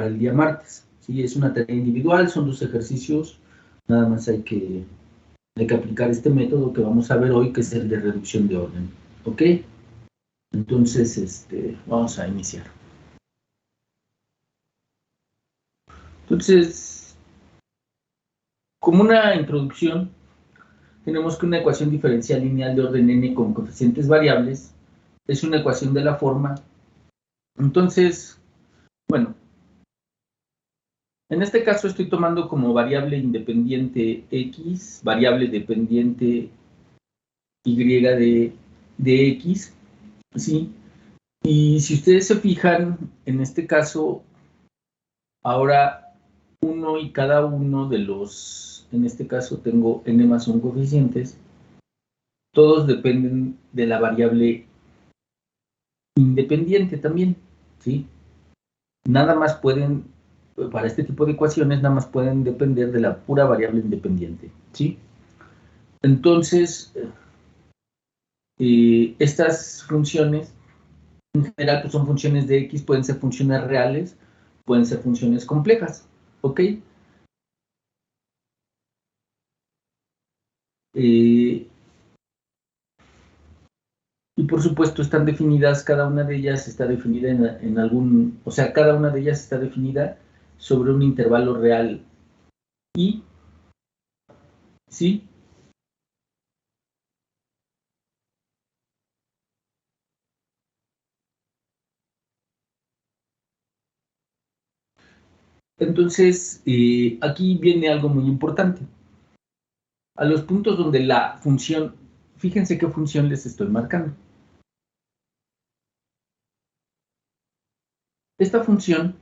el día martes. ¿Sí? Es una tarea individual, son 2 ejercicios, nada más hay que aplicar este método que vamos a ver hoy, que es el de reducción de orden. ¿Ok? Entonces, vamos a iniciar. Entonces, como una introducción, tenemos que una ecuación diferencial lineal de orden n con coeficientes variables es una ecuación de la forma. Entonces, bueno, en este caso estoy tomando como variable independiente x, variable dependiente y de x, ¿sí? Y si ustedes se fijan, en este caso, ahora uno y cada uno de los, en este caso tengo n más 1 coeficientes, todos dependen de la variable independiente también, ¿sí? Nada más pueden, para este tipo de ecuaciones, nada más pueden depender de la pura variable independiente, ¿sí? Entonces, estas funciones, en general, pues son funciones de x, pueden ser funciones reales, pueden ser funciones complejas, ¿ok? Y por supuesto están definidas, cada una de ellas está definida en algún, o sea, cada una de ellas está definida sobre un intervalo real y, ¿sí? Entonces, aquí viene algo muy importante. A los puntos donde la función, fíjense qué función les estoy marcando. Esta función,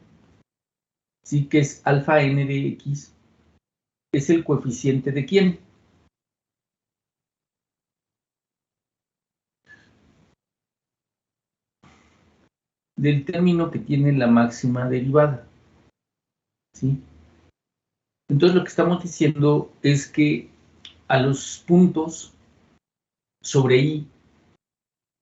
sí que es alfa n de x, es el coeficiente de ¿quién? Del término que tiene la máxima derivada, ¿sí? Entonces lo que estamos diciendo es que a los puntos sobre i,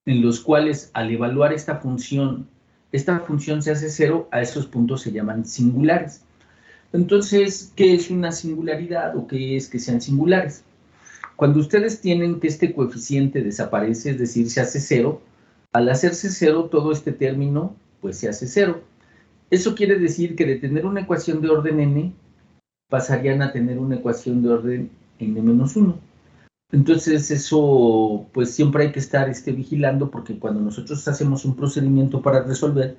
en los cuales al evaluar esta función se hace 0, a esos puntos se llaman singulares. Entonces, ¿qué es una singularidad o qué es que sean singulares? Cuando ustedes tienen que este coeficiente desaparece, es decir, se hace 0, al hacerse 0, todo este término, pues se hace 0. Eso quiere decir que de tener una ecuación de orden n, pasarían a tener una ecuación de orden n-1. Entonces, eso, pues siempre hay que estar vigilando, porque cuando nosotros hacemos un procedimiento para resolver,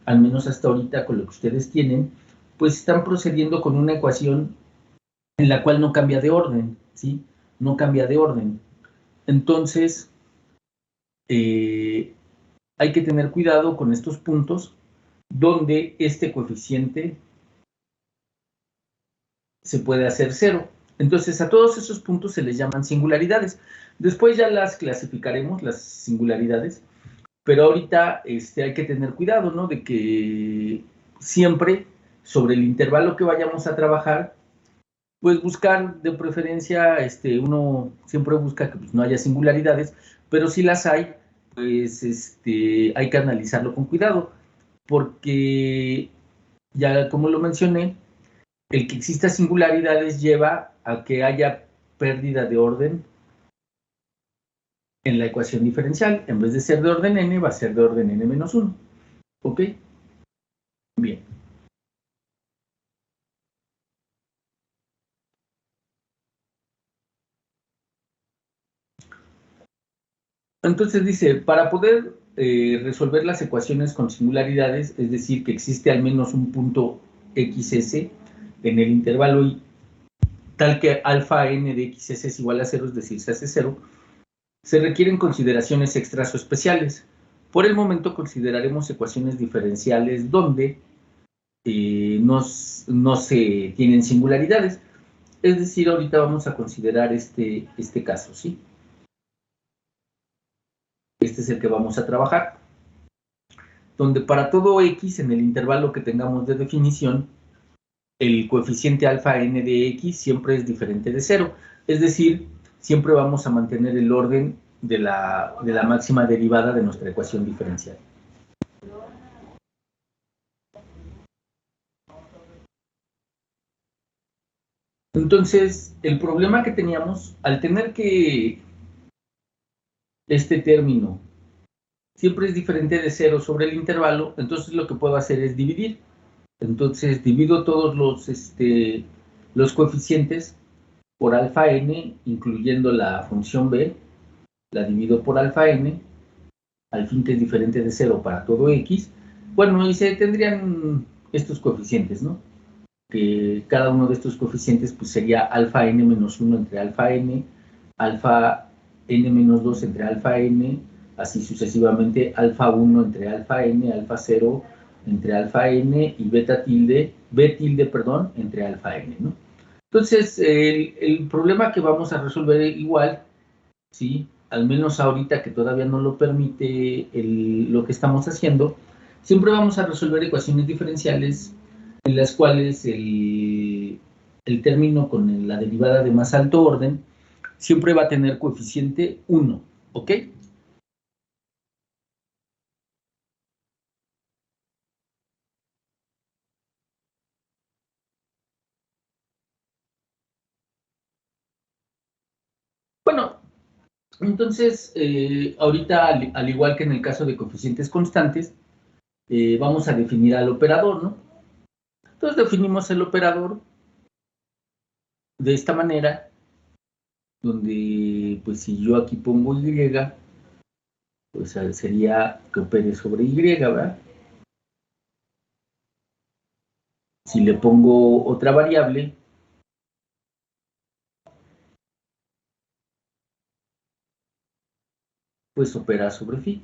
al menos hasta ahorita con lo que ustedes tienen, pues están procediendo con una ecuación en la cual no cambia de orden, ¿sí? No cambia de orden. Entonces, hay que tener cuidado con estos puntos donde este coeficiente se puede hacer 0. Entonces, a todos esos puntos se les llaman singularidades. Después ya las clasificaremos, las singularidades, pero ahorita hay que tener cuidado, ¿no? De que siempre sobre el intervalo que vayamos a trabajar, pues buscar de preferencia, uno siempre busca que pues, no haya singularidades, pero si las hay, pues hay que analizarlo con cuidado, porque ya como lo mencioné, el que exista singularidades lleva a que haya pérdida de orden en la ecuación diferencial. En vez de ser de orden n, va a ser de orden n-1. ¿Ok? Bien. Entonces dice, para poder resolver las ecuaciones con singularidades, es decir, que existe al menos un punto xs en el intervalo y tal que alfa n de xs es igual a 0, es decir, se hace 0, se requieren consideraciones extras o especiales. Por el momento consideraremos ecuaciones diferenciales donde no se tienen singularidades. Es decir, ahorita vamos a considerar este caso, ¿sí? Este es el que vamos a trabajar. Donde para todo x en el intervalo que tengamos de definición, el coeficiente alfa n de x siempre es diferente de 0. Es decir, siempre vamos a mantener el orden de la máxima derivada de nuestra ecuación diferencial. Entonces, el problema que teníamos, al tener que este término siempre es diferente de 0 sobre el intervalo, entonces lo que puedo hacer es dividir. Entonces, divido todos los coeficientes por alfa n, incluyendo la función b, la divido por alfa n, al fin que es diferente de 0 para todo x. Bueno, y se tendrían estos coeficientes, ¿no? Que cada uno de estos coeficientes pues sería alfa n menos 1 entre alfa n menos 2 entre alfa n, así sucesivamente alfa 1 entre alfa n, alfa 0 entre alfa n y b tilde, perdón, entre alfa n, ¿no? Entonces, el problema que vamos a resolver igual, ¿sí? Al menos ahorita que todavía no lo permite lo que estamos haciendo, siempre vamos a resolver ecuaciones diferenciales en las cuales el término con la derivada de más alto orden siempre va a tener coeficiente 1, ¿ok? Bueno, entonces, ahorita, al igual que en el caso de coeficientes constantes, vamos a definir al operador, ¿no? Entonces definimos el operador de esta manera, donde, pues si yo aquí pongo y, pues sería que opere sobre y, ¿verdad? Si le pongo otra variable, pues opera sobre phi.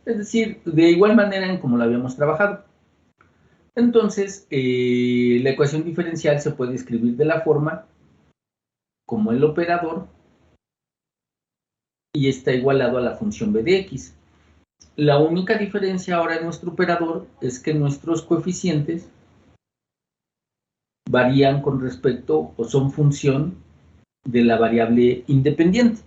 Es decir, de igual manera en como lo habíamos trabajado. Entonces, la ecuación diferencial se puede escribir de la forma como el operador y está igualado a la función b de x. La única diferencia ahora en nuestro operador es que nuestros coeficientes varían con respecto o son función de la variable independiente.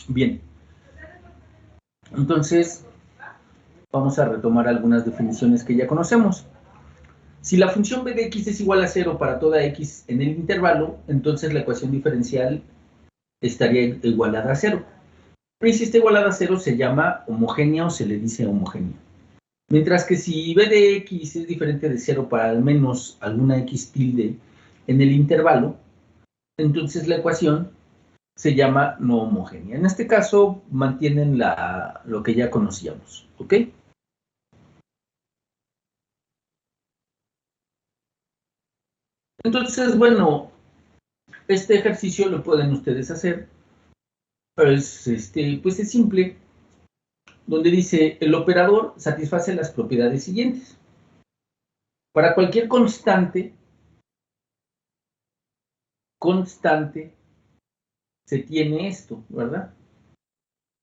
Bien, entonces vamos a retomar algunas definiciones que ya conocemos. Si la función b de x es igual a 0 para toda x en el intervalo, entonces la ecuación diferencial estaría igualada a 0. Y si está igualada a 0 se llama homogénea o se le dice homogénea. Mientras que si b de x es diferente de 0 para al menos alguna x tilde en el intervalo, entonces la ecuación se llama no homogénea. En este caso mantienen lo que ya conocíamos, ¿ok? Entonces, bueno, este ejercicio lo pueden ustedes hacer. Pues es simple, donde dice el operador satisface las propiedades siguientes. Para cualquier constante se tiene esto, ¿verdad?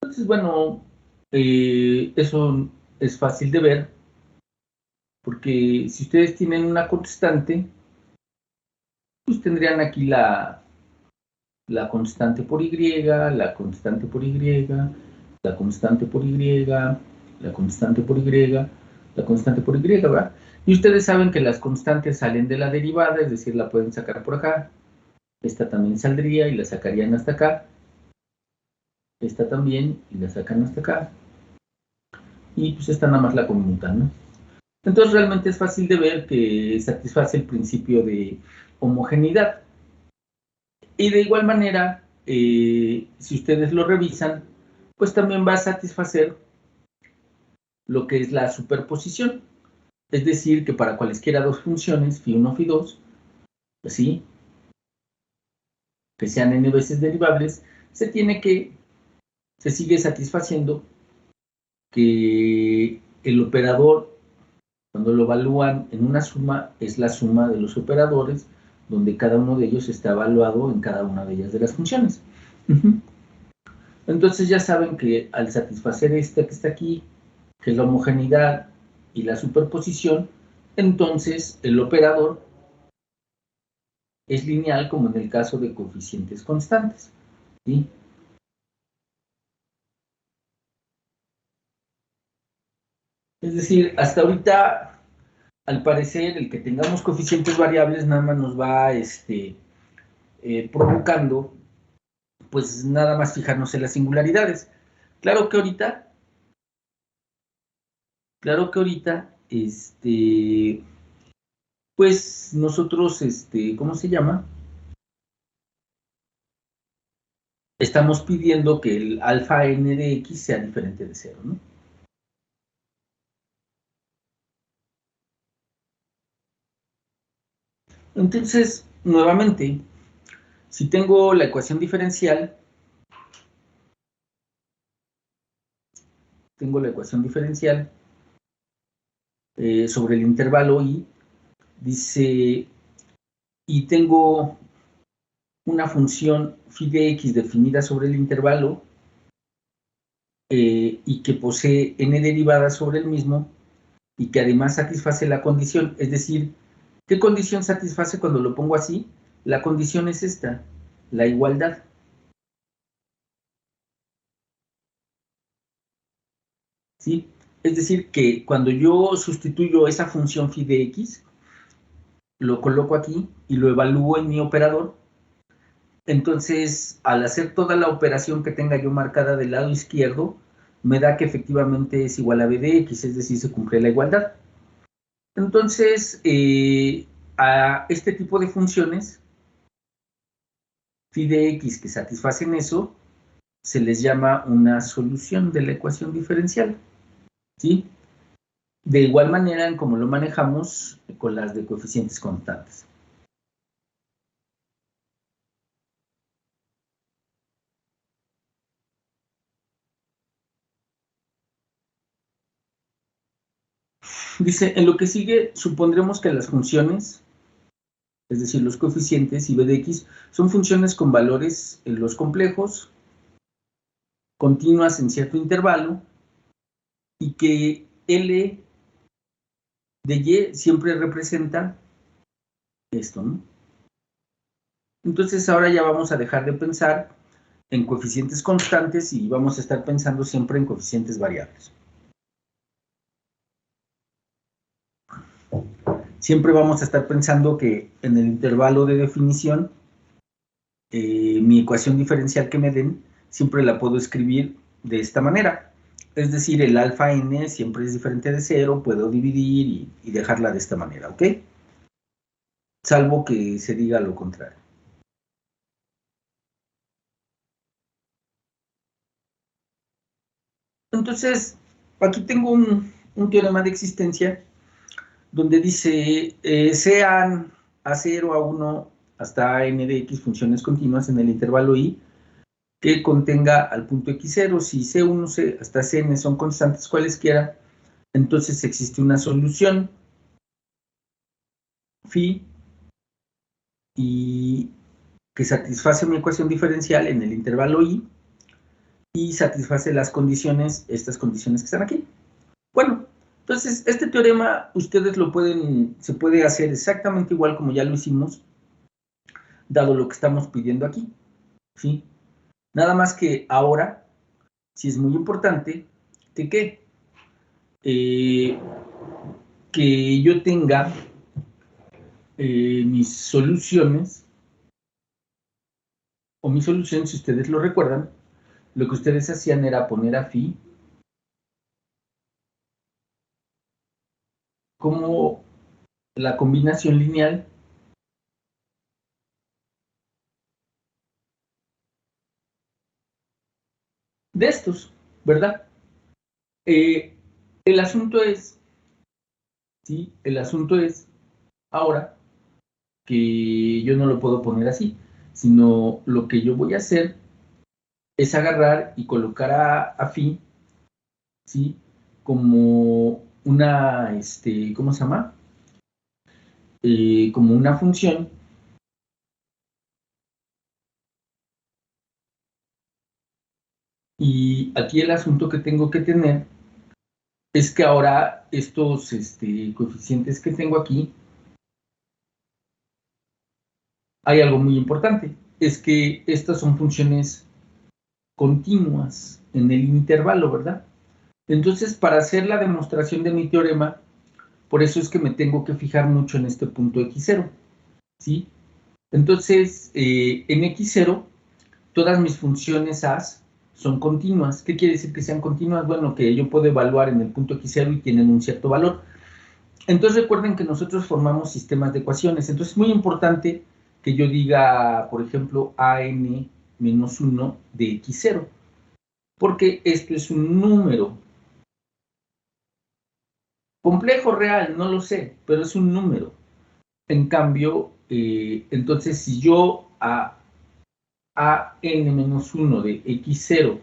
Entonces, bueno, eso es fácil de ver, porque si ustedes tienen una constante, pues tendrían aquí la constante por y, la constante por y, la constante por y, la constante por y, la constante por y, ¿verdad? Y ustedes saben que las constantes salen de la derivada, es decir, la pueden sacar por acá. Esta también saldría y la sacarían hasta acá. Esta también y la sacan hasta acá. Y pues esta nada más la conmutan, ¿no? Entonces realmente es fácil de ver que satisface el principio de homogeneidad. Y de igual manera, si ustedes lo revisan, pues también va a satisfacer lo que es la superposición. Es decir, que para cualesquiera dos funciones, φ1, φ2, ¿sí? Que sean n veces derivables, se sigue satisfaciendo que el operador, cuando lo evalúan en una suma, es la suma de los operadores, donde cada uno de ellos está evaluado en cada una de ellas de las funciones. Entonces ya saben que al satisfacer esta que está aquí, que es la homogeneidad y la superposición, entonces el operador es lineal como en el caso de coeficientes constantes. ¿sí? Es decir, hasta ahorita, al parecer, el que tengamos coeficientes variables nada más nos va provocando, pues nada más fijarnos en las singularidades. Claro que ahorita, pues nosotros, ¿cómo se llama? Estamos pidiendo que el alfa n de x sea diferente de 0, ¿no? Entonces, nuevamente, si tengo la ecuación diferencial, sobre el intervalo y dice, y tengo una función phi de x definida sobre el intervalo y que posee n derivadas sobre el mismo y que además satisface la condición, es decir, ¿qué condición satisface cuando lo pongo así? La condición es esta, la igualdad. ¿Sí? Es decir, que cuando yo sustituyo esa función phi de x, lo coloco aquí y lo evalúo en mi operador, entonces al hacer toda la operación que tenga yo marcada del lado izquierdo, me da que efectivamente es igual a b de x, es decir, se cumple la igualdad. Entonces, a este tipo de funciones, phi de x que satisfacen eso, se les llama una solución de la ecuación diferencial, ¿sí? De igual manera en como lo manejamos con las de coeficientes constantes. Dice, en lo que sigue, supondremos que las funciones, es decir, los coeficientes y b de x, son funciones con valores en los complejos, continuas en cierto intervalo, y que L de y siempre representa esto, ¿no? Entonces ahora ya vamos a dejar de pensar en coeficientes constantes y vamos a estar pensando siempre en coeficientes variables. Siempre vamos a estar pensando que en el intervalo de definición, mi ecuación diferencial que me den, siempre la puedo escribir de esta manera. Es decir, el alfa n siempre es diferente de 0, puedo dividir y dejarla de esta manera, ¿ok? Salvo que se diga lo contrario. Entonces, aquí tengo un teorema de existencia donde dice, sean a0, a1, hasta n de x funciones continuas en el intervalo i, que contenga al punto x0, si c1 hasta cn son constantes cualesquiera, entonces existe una solución phi y que satisface mi ecuación diferencial en el intervalo i y satisface las condiciones, estas condiciones que están aquí. Bueno, entonces este teorema ustedes se puede hacer exactamente igual como ya lo hicimos, dado lo que estamos pidiendo aquí, ¿sí? Nada más que ahora, sí es muy importante que yo tenga mis soluciones, o mi solución, si ustedes lo recuerdan, lo que ustedes hacían era poner a phi como la combinación lineal de estos, ¿verdad? El asunto es, ¿sí? El asunto es ahora que yo no lo puedo poner así, sino lo que yo voy a hacer es agarrar y colocar a phi, ¿sí? Como una, ¿cómo se llama? Como una función y aquí el asunto que tengo que tener es que ahora estos coeficientes que tengo aquí, hay algo muy importante, es que estas son funciones continuas en el intervalo, ¿verdad? Entonces, para hacer la demostración de mi teorema, por eso es que me tengo que fijar mucho en este punto x0, ¿sí? Entonces, en x0, todas mis funciones A son continuas. ¿Qué quiere decir que sean continuas? Bueno, que yo puedo evaluar en el punto x0 y tienen un cierto valor. Entonces, recuerden que nosotros formamos sistemas de ecuaciones. Entonces, es muy importante que yo diga, por ejemplo, an-1 de x0, porque esto es un número. Complejo, real, no lo sé, pero es un número. En cambio, entonces si yo a n-1 de x0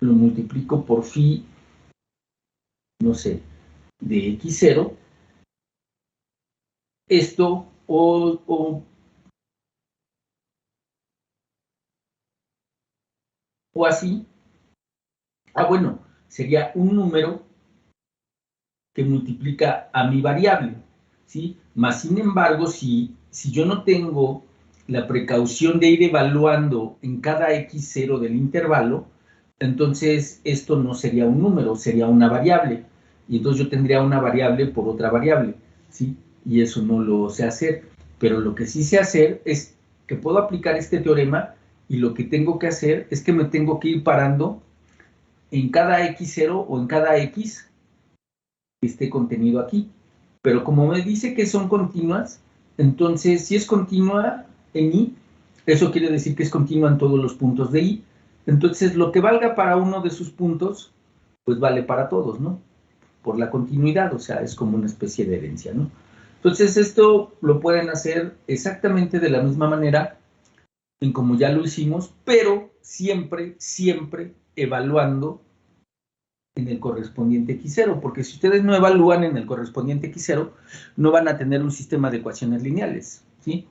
lo multiplico por phi, no sé, de x0, esto o así, bueno, sería un número que multiplica a mi variable, ¿sí? Más sin embargo, si yo no tengo la precaución de ir evaluando en cada x0 del intervalo, entonces esto no sería un número, sería una variable. Y entonces yo tendría una variable por otra variable, ¿sí? Y eso no lo sé hacer. Pero lo que sí sé hacer es que puedo aplicar este teorema y lo que tengo que hacer es que me tengo que ir parando en cada x0 o en cada x esté contenido aquí. Pero como me dice que son continuas, entonces si es continua en I, eso quiere decir que es continua en todos los puntos de I. Entonces lo que valga para uno de sus puntos, pues vale para todos, ¿no? Por la continuidad, o sea, es como una especie de herencia, ¿no? Entonces esto lo pueden hacer exactamente de la misma manera en como ya lo hicimos, pero siempre, siempre evaluando en el correspondiente x0, porque si ustedes no evalúan en el correspondiente x0, no van a tener un sistema de ecuaciones lineales, ¿sí?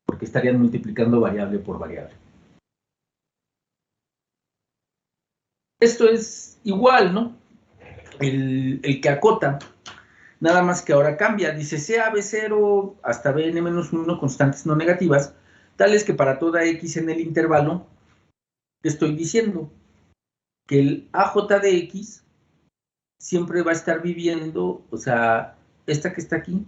Porque estarían multiplicando variable por variable. Esto es igual, ¿no? El que acota, nada más que ahora cambia, dice sea b0 hasta bn-1 constantes no negativas, tales que para toda x en el intervalo, estoy diciendo que el aj de x siempre va a estar viviendo, o sea, esta que está aquí,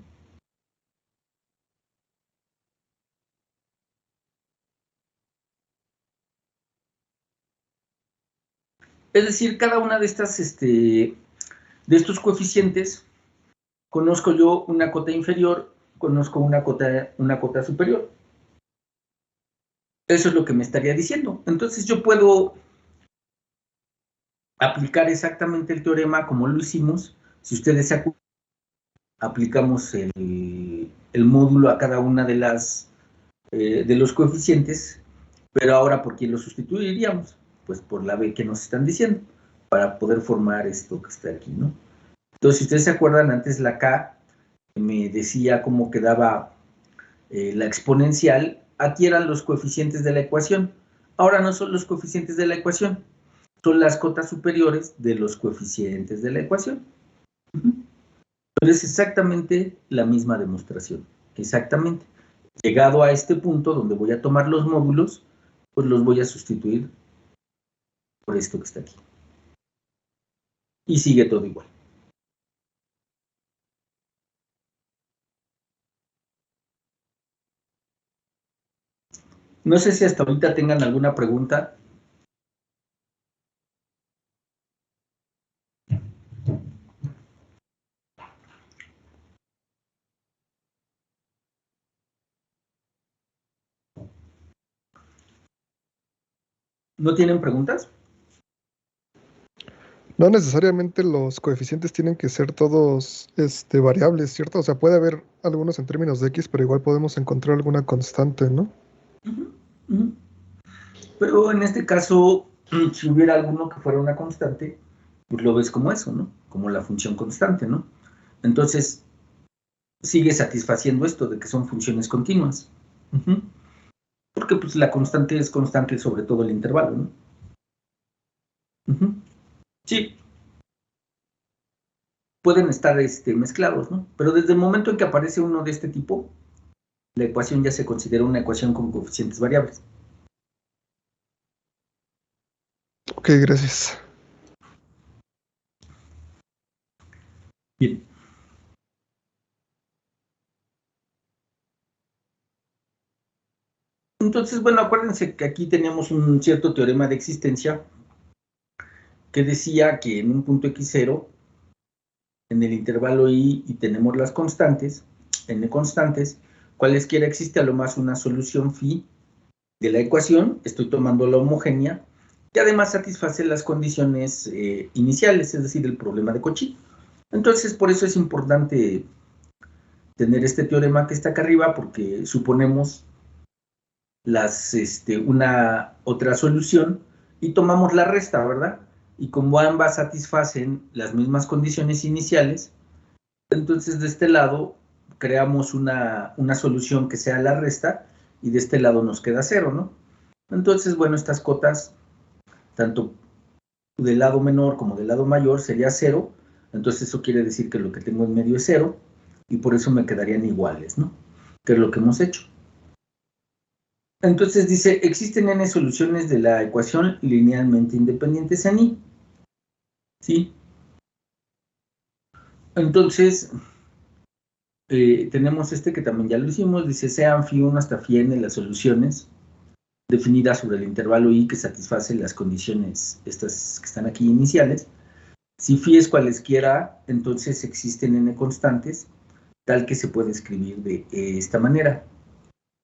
es decir, cada una de estas, de estos coeficientes, conozco yo una cota inferior, conozco una cota superior. Eso es lo que me estaría diciendo. Entonces yo puedo aplicar exactamente el teorema como lo hicimos. Si ustedes se acuerdan, aplicamos el módulo a cada una de los coeficientes, pero ahora ¿por quién lo sustituiríamos? Pues por la b que nos están diciendo, para poder formar esto que está aquí, ¿no? Entonces, si ustedes se acuerdan, antes la k me decía cómo quedaba la exponencial, aquí eran los coeficientes de la ecuación. Ahora no son los coeficientes de la ecuación, son las cotas superiores de los coeficientes de la ecuación. Pero es exactamente la misma demostración, exactamente. Llegado a este punto donde voy a tomar los módulos, pues los voy a sustituir por esto que está aquí. Y sigue todo igual. No sé si hasta ahorita tengan alguna pregunta. ¿No tienen preguntas? No necesariamente los coeficientes tienen que ser todos variables, ¿cierto? O sea, puede haber algunos en términos de x, pero igual podemos encontrar alguna constante, ¿no? Uh-huh, uh-huh. Pero en este caso, si hubiera alguno que fuera una constante, pues lo ves como eso, ¿no? Como la función constante, ¿no? Entonces, sigue satisfaciendo esto de que son funciones continuas. Uh-huh. Porque pues la constante es constante sobre todo el intervalo, ¿no? Uh-huh. Sí, pueden estar mezclados, ¿no? Pero desde el momento en que aparece uno de este tipo, la ecuación ya se considera una ecuación con coeficientes variables. Ok, gracias. Bien. Entonces, bueno, acuérdense que aquí teníamos un cierto teorema de existencia que decía que en un punto x0, en el intervalo y tenemos las constantes, n constantes, cualesquiera existe a lo más una solución phi de la ecuación, estoy tomando la homogénea, que además satisface las condiciones iniciales, es decir, el problema de Cauchy. Entonces, por eso es importante tener este teorema que está acá arriba, porque suponemos una otra solución y tomamos la resta, ¿verdad? Y como ambas satisfacen las mismas condiciones iniciales, entonces de este lado creamos una solución que sea la resta y de este lado nos queda 0, ¿no? Entonces, bueno, estas cotas, tanto del lado menor como del lado mayor, sería 0. Entonces eso quiere decir que lo que tengo en medio es 0 y por eso me quedarían iguales, ¿no? Que es lo que hemos hecho. Entonces dice, existen n soluciones de la ecuación linealmente independientes en I. ¿Sí? Entonces, tenemos que también ya lo hicimos, dice, sean phi1 hasta phi n las soluciones definidas sobre el intervalo I que satisface las condiciones estas que están aquí iniciales. Si phi es cualesquiera, entonces existen n constantes, tal que se puede escribir de esta manera.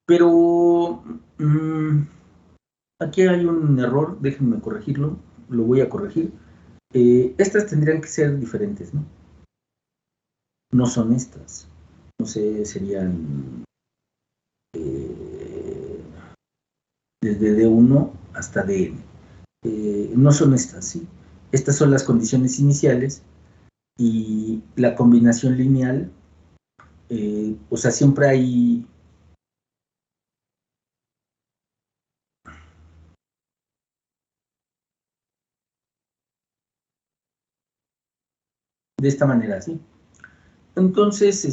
Pero aquí hay un error, déjenme corregirlo, lo voy a corregir. Estas tendrían que ser diferentes, ¿no? No son estas. No sé, serían desde D1 hasta Dn. No son estas, ¿sí? Estas son las condiciones iniciales y la combinación lineal, o sea, siempre hay de esta manera, ¿sí? Entonces,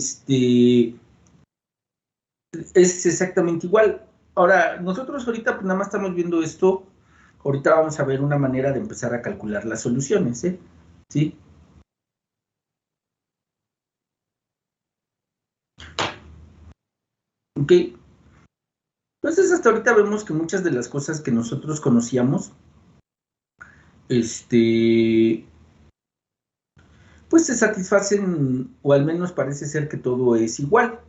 es exactamente igual. Ahora, nosotros ahorita pues, nada más estamos viendo esto. Ahorita vamos a ver una manera de empezar a calcular las soluciones, ¿eh? ¿Sí? Ok. Entonces, hasta ahorita vemos que muchas de las cosas que nosotros conocíamos, pues se satisfacen, o al menos parece ser que todo es igual,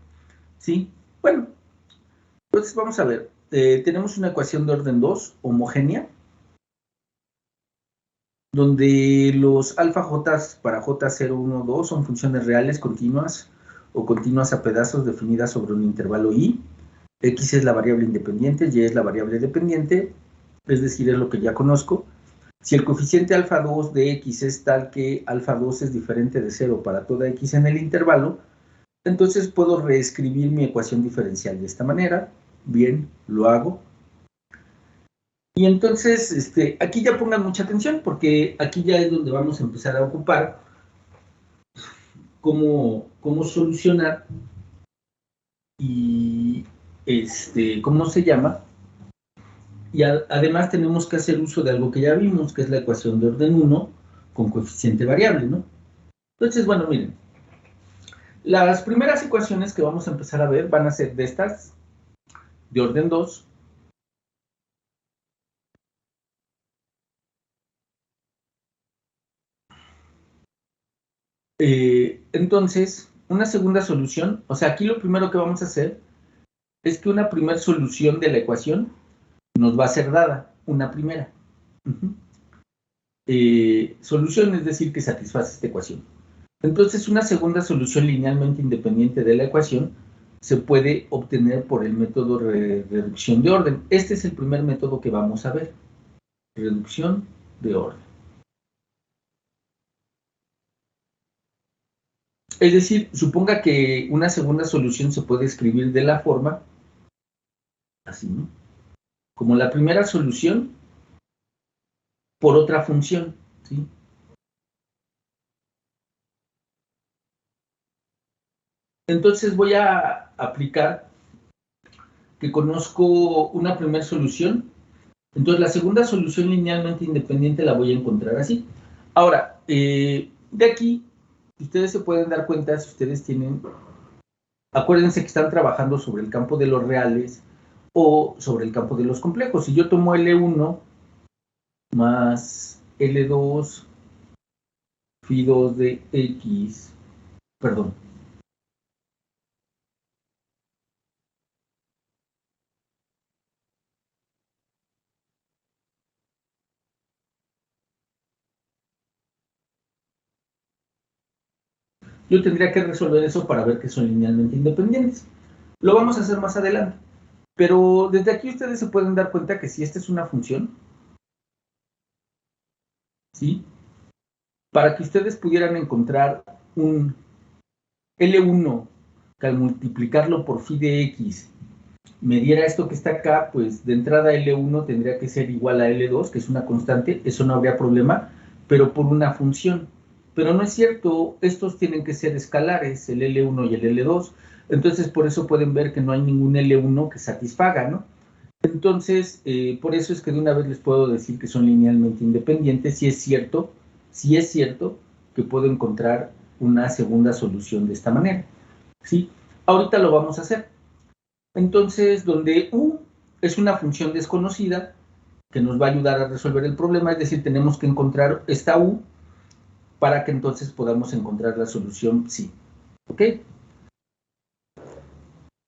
¿sí? Bueno, entonces vamos a ver. Tenemos una ecuación de orden 2, homogénea, donde los alfa j para j0, 1, 2 son funciones reales continuas o continuas a pedazos definidas sobre un intervalo i. X es la variable independiente, y es la variable dependiente, es decir, es lo que ya conozco. Si el coeficiente alfa 2 de x es tal que alfa 2 es diferente de 0 para toda x en el intervalo, entonces puedo reescribir mi ecuación diferencial de esta manera. Bien, lo hago. Y entonces, aquí ya pongan mucha atención, porque aquí ya es donde vamos a empezar a ocupar cómo solucionar y, ¿cómo se llama? Y además tenemos que hacer uso de algo que ya vimos, que es la ecuación de orden 1 con coeficiente variable, ¿no? Entonces, bueno, miren, las primeras ecuaciones que vamos a empezar a ver van a ser de estas, de orden 2. Entonces, una segunda solución, o sea, aquí lo primero que vamos a hacer es que una primera solución de la ecuación nos va a ser dada, una primera. Solución es decir que satisface esta ecuación. Entonces, una segunda solución linealmente independiente de la ecuación se puede obtener por el método de reducción de orden. Este es el primer método que vamos a ver. Reducción de orden. Es decir, suponga que una segunda solución se puede escribir de la forma, así, ¿no? Como la primera solución por otra función, ¿sí? Entonces voy a aplicar que conozco una primera solución Entonces, la segunda solución linealmente independiente la voy a encontrar así. Ahora, de aquí, ustedes se pueden dar cuenta si ustedes tienen... Acuérdense que están trabajando sobre el campo de los reales o sobre el campo de los complejos. Si yo tomo L1 más L2 phi2 de X, perdón, yo tendría que resolver eso para ver que son linealmente independientes. Lo vamos a hacer más adelante. Pero desde aquí ustedes se pueden dar cuenta que si esta es una función, ¿sí? Para que ustedes pudieran encontrar un L1 que al multiplicarlo por phi de X me diera esto que está acá, pues de entrada L1 tendría que ser igual a L2, que es una constante, eso no habría problema, pero por una función. Pero no es cierto, estos tienen que ser escalares, el L1 y el L2, entonces por eso pueden ver que no hay ningún L1 que satisfaga, ¿no? Entonces, por eso es que de una vez les puedo decir que son linealmente independientes, si es cierto que puedo encontrar una segunda solución de esta manera, ¿sí? Ahorita lo vamos a hacer. Entonces, donde U es una función desconocida que nos va a ayudar a resolver el problema, es decir, tenemos que encontrar esta U para que entonces podamos encontrar la solución sí. ¿Ok?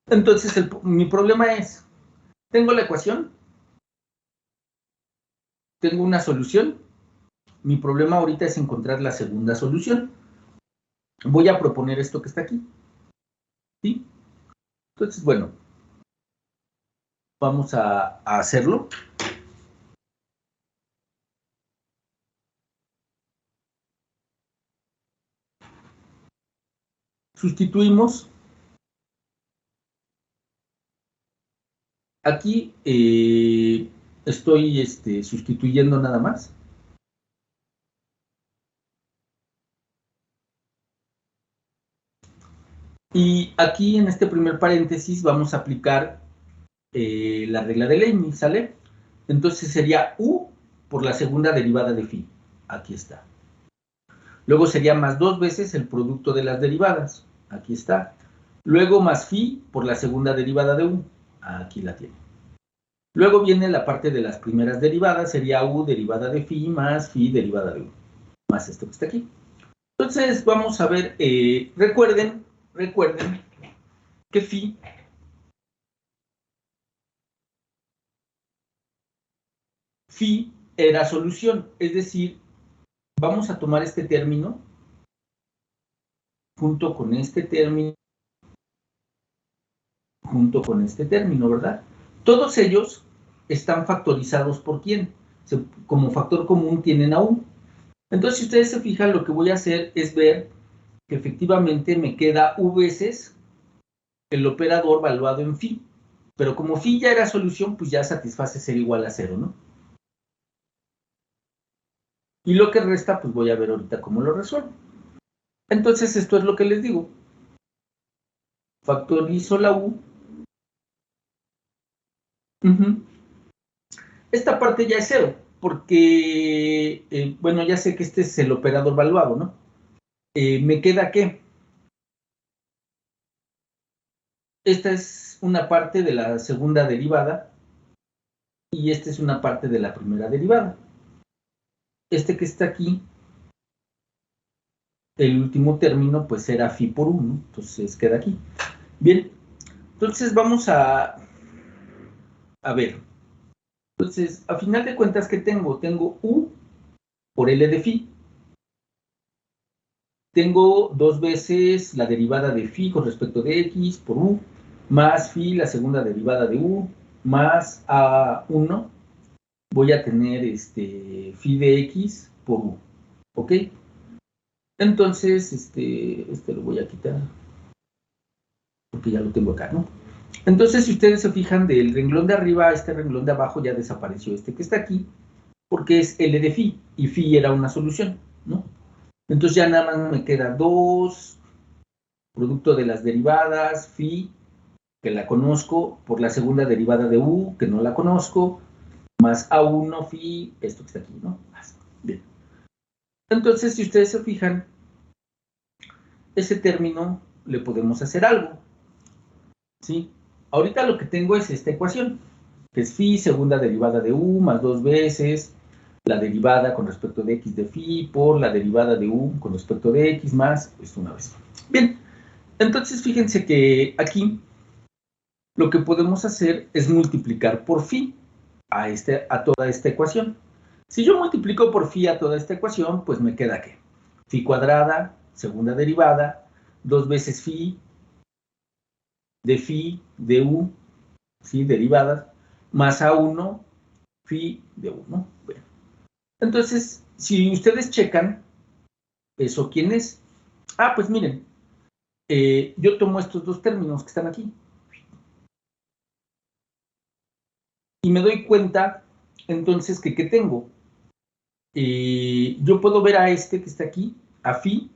Entonces, mi problema es, tengo la ecuación, tengo una solución, mi problema ahorita es encontrar la segunda solución. Voy a proponer esto que está aquí. ¿Sí? Entonces, bueno, vamos a hacerlo. Sustituimos. Aquí estoy sustituyendo nada más. Y aquí en este primer paréntesis vamos a aplicar la regla de Leibniz, ¿sale? Entonces sería U por la segunda derivada de phi. Aquí está. Luego sería más dos veces el producto de las derivadas. Aquí está. Luego más phi por la segunda derivada de U. Aquí la tiene. Luego viene la parte de las primeras derivadas. Sería U derivada de phi más phi derivada de U. Más esto que está aquí. Entonces vamos a ver. Recuerden que phi era solución. Es decir, vamos a tomar este término junto con este término, ¿verdad? Todos ellos están factorizados por quién. Como factor común tienen a U. Entonces, si ustedes se fijan, lo que voy a hacer es ver que efectivamente me queda U veces el operador valuado en phi. Pero como phi ya era solución, pues ya satisface ser igual a 0, ¿no? Y lo que resta, pues voy a ver ahorita cómo lo resuelvo. Entonces, esto es lo que les digo. Factorizo la U. Esta parte ya es 0, porque, bueno, ya sé que este es el operador valuado, ¿no? ¿Me queda qué? Esta es una parte de la segunda derivada y esta es una parte de la primera derivada. Este que está aquí, el último término, pues era phi por 1, entonces queda aquí. Bien, entonces vamos a ver. Entonces, a final de cuentas, ¿qué tengo? Tengo U por L de phi. Tengo dos veces la derivada de phi con respecto de X por U, más phi, la segunda derivada de U, más A1. Voy a tener phi de X por U. ¿Ok? Entonces, este lo voy a quitar, porque ya lo tengo acá, ¿no? Entonces, si ustedes se fijan, del renglón de arriba a este renglón de abajo ya desapareció este que está aquí, porque es L de phi, y phi era una solución, ¿no? Entonces ya nada más me queda 2, producto de las derivadas, phi, que la conozco, por la segunda derivada de U, que no la conozco, más A1 phi, esto que está aquí, ¿no? Bien. Entonces, si ustedes se fijan, ese término le podemos hacer algo, ¿sí? Ahorita lo que tengo es esta ecuación, que es phi segunda derivada de u más 2 veces la derivada con respecto de x de phi por la derivada de u con respecto de x más esto una vez. Bien, entonces fíjense que aquí lo que podemos hacer es multiplicar por phi a toda esta ecuación. Si yo multiplico por phi a toda esta ecuación, pues me queda ¿qué? Phi cuadrada, segunda derivada, 2 veces phi de u, ¿sí? Derivadas, más A1 phi de u, ¿no? Bueno. Entonces, si ustedes checan, ¿eso quién es? Ah, pues miren, yo tomo estos dos términos que están aquí. Y me doy cuenta, entonces, que ¿qué tengo? Yo puedo ver a este que está aquí, a phi,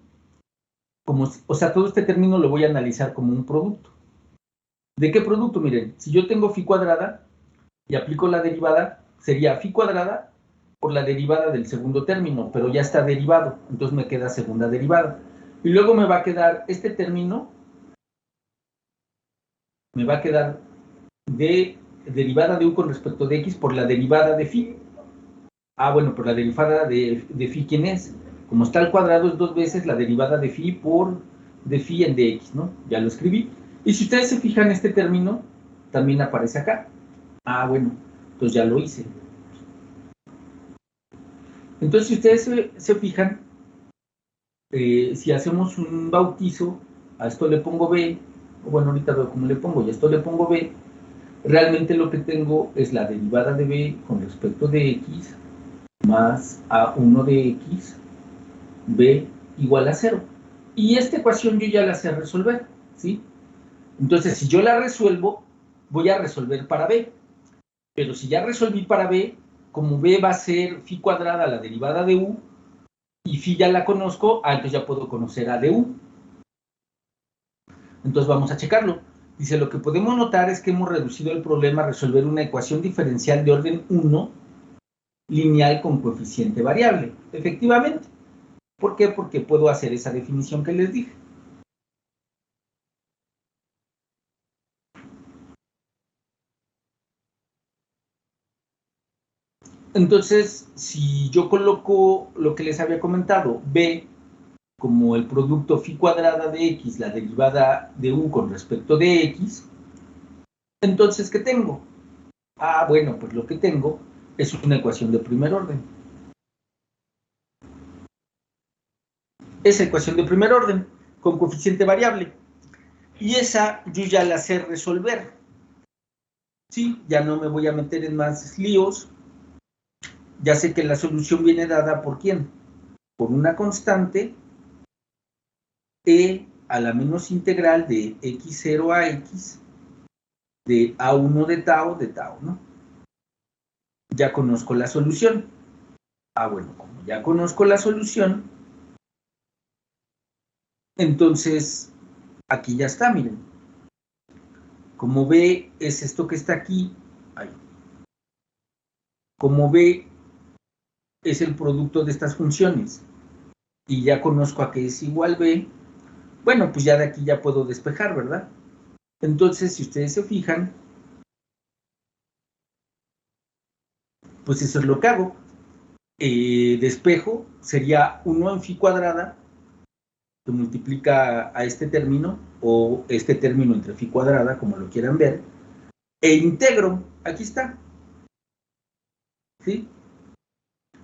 como, o sea, todo este término lo voy a analizar como un producto. ¿De qué producto? Miren, si yo tengo phi cuadrada y aplico la derivada, sería phi cuadrada por la derivada del segundo término, pero ya está derivado, entonces me queda segunda derivada. Y luego me va a quedar este término, me va a quedar de derivada de u con respecto de x por la derivada de phi. Ah, bueno, por la derivada de phi, ¿quién es? Como está al cuadrado, es 2 veces la derivada de phi por de phi en dx, ¿no? Ya lo escribí. Y si ustedes se fijan, este término también aparece acá. Ah, bueno, entonces ya lo hice. Entonces, si ustedes se fijan, si hacemos un bautizo, a esto le pongo b, bueno, ahorita veo cómo le pongo, y a esto le pongo b, realmente lo que tengo es la derivada de b con respecto de x más a1 de x, b igual a 0. Y esta ecuación yo ya la sé resolver, ¿sí? Entonces, si yo la resuelvo, voy a resolver para b. Pero si ya resolví para b, como b va a ser phi cuadrada la derivada de u, y phi ya la conozco, entonces ya puedo conocer a de u. Entonces vamos a checarlo. Dice, lo que podemos notar es que hemos reducido el problema a resolver una ecuación diferencial de orden 1 lineal con coeficiente variable. Efectivamente. ¿Por qué? Porque puedo hacer esa definición que les dije. Entonces, si yo coloco lo que les había comentado, b como el producto phi cuadrada de x, la derivada de u con respecto de x, entonces, ¿qué tengo? Ah, bueno, pues lo que tengo es una ecuación de primer orden. Esa ecuación de primer orden, con coeficiente variable. Y esa yo ya la sé resolver. Sí, ya no me voy a meter en más líos. Ya sé que la solución viene dada ¿por quién? Por una constante e a la menos integral de x0 a x de a1 de tau, ¿no? Ya conozco la solución. Ah, bueno, como ya conozco la solución, entonces aquí ya está, miren. Como B es esto que está aquí, ahí. Como B es el producto de estas funciones y ya conozco a qué es igual B, bueno, pues ya de aquí ya puedo despejar, ¿verdad? Entonces, si ustedes se fijan, pues eso es lo que hago. Despejo sería 1 en phi cuadrada, que multiplica a este término, o este término entre phi cuadrada, como lo quieran ver, e integro, aquí está, ¿sí?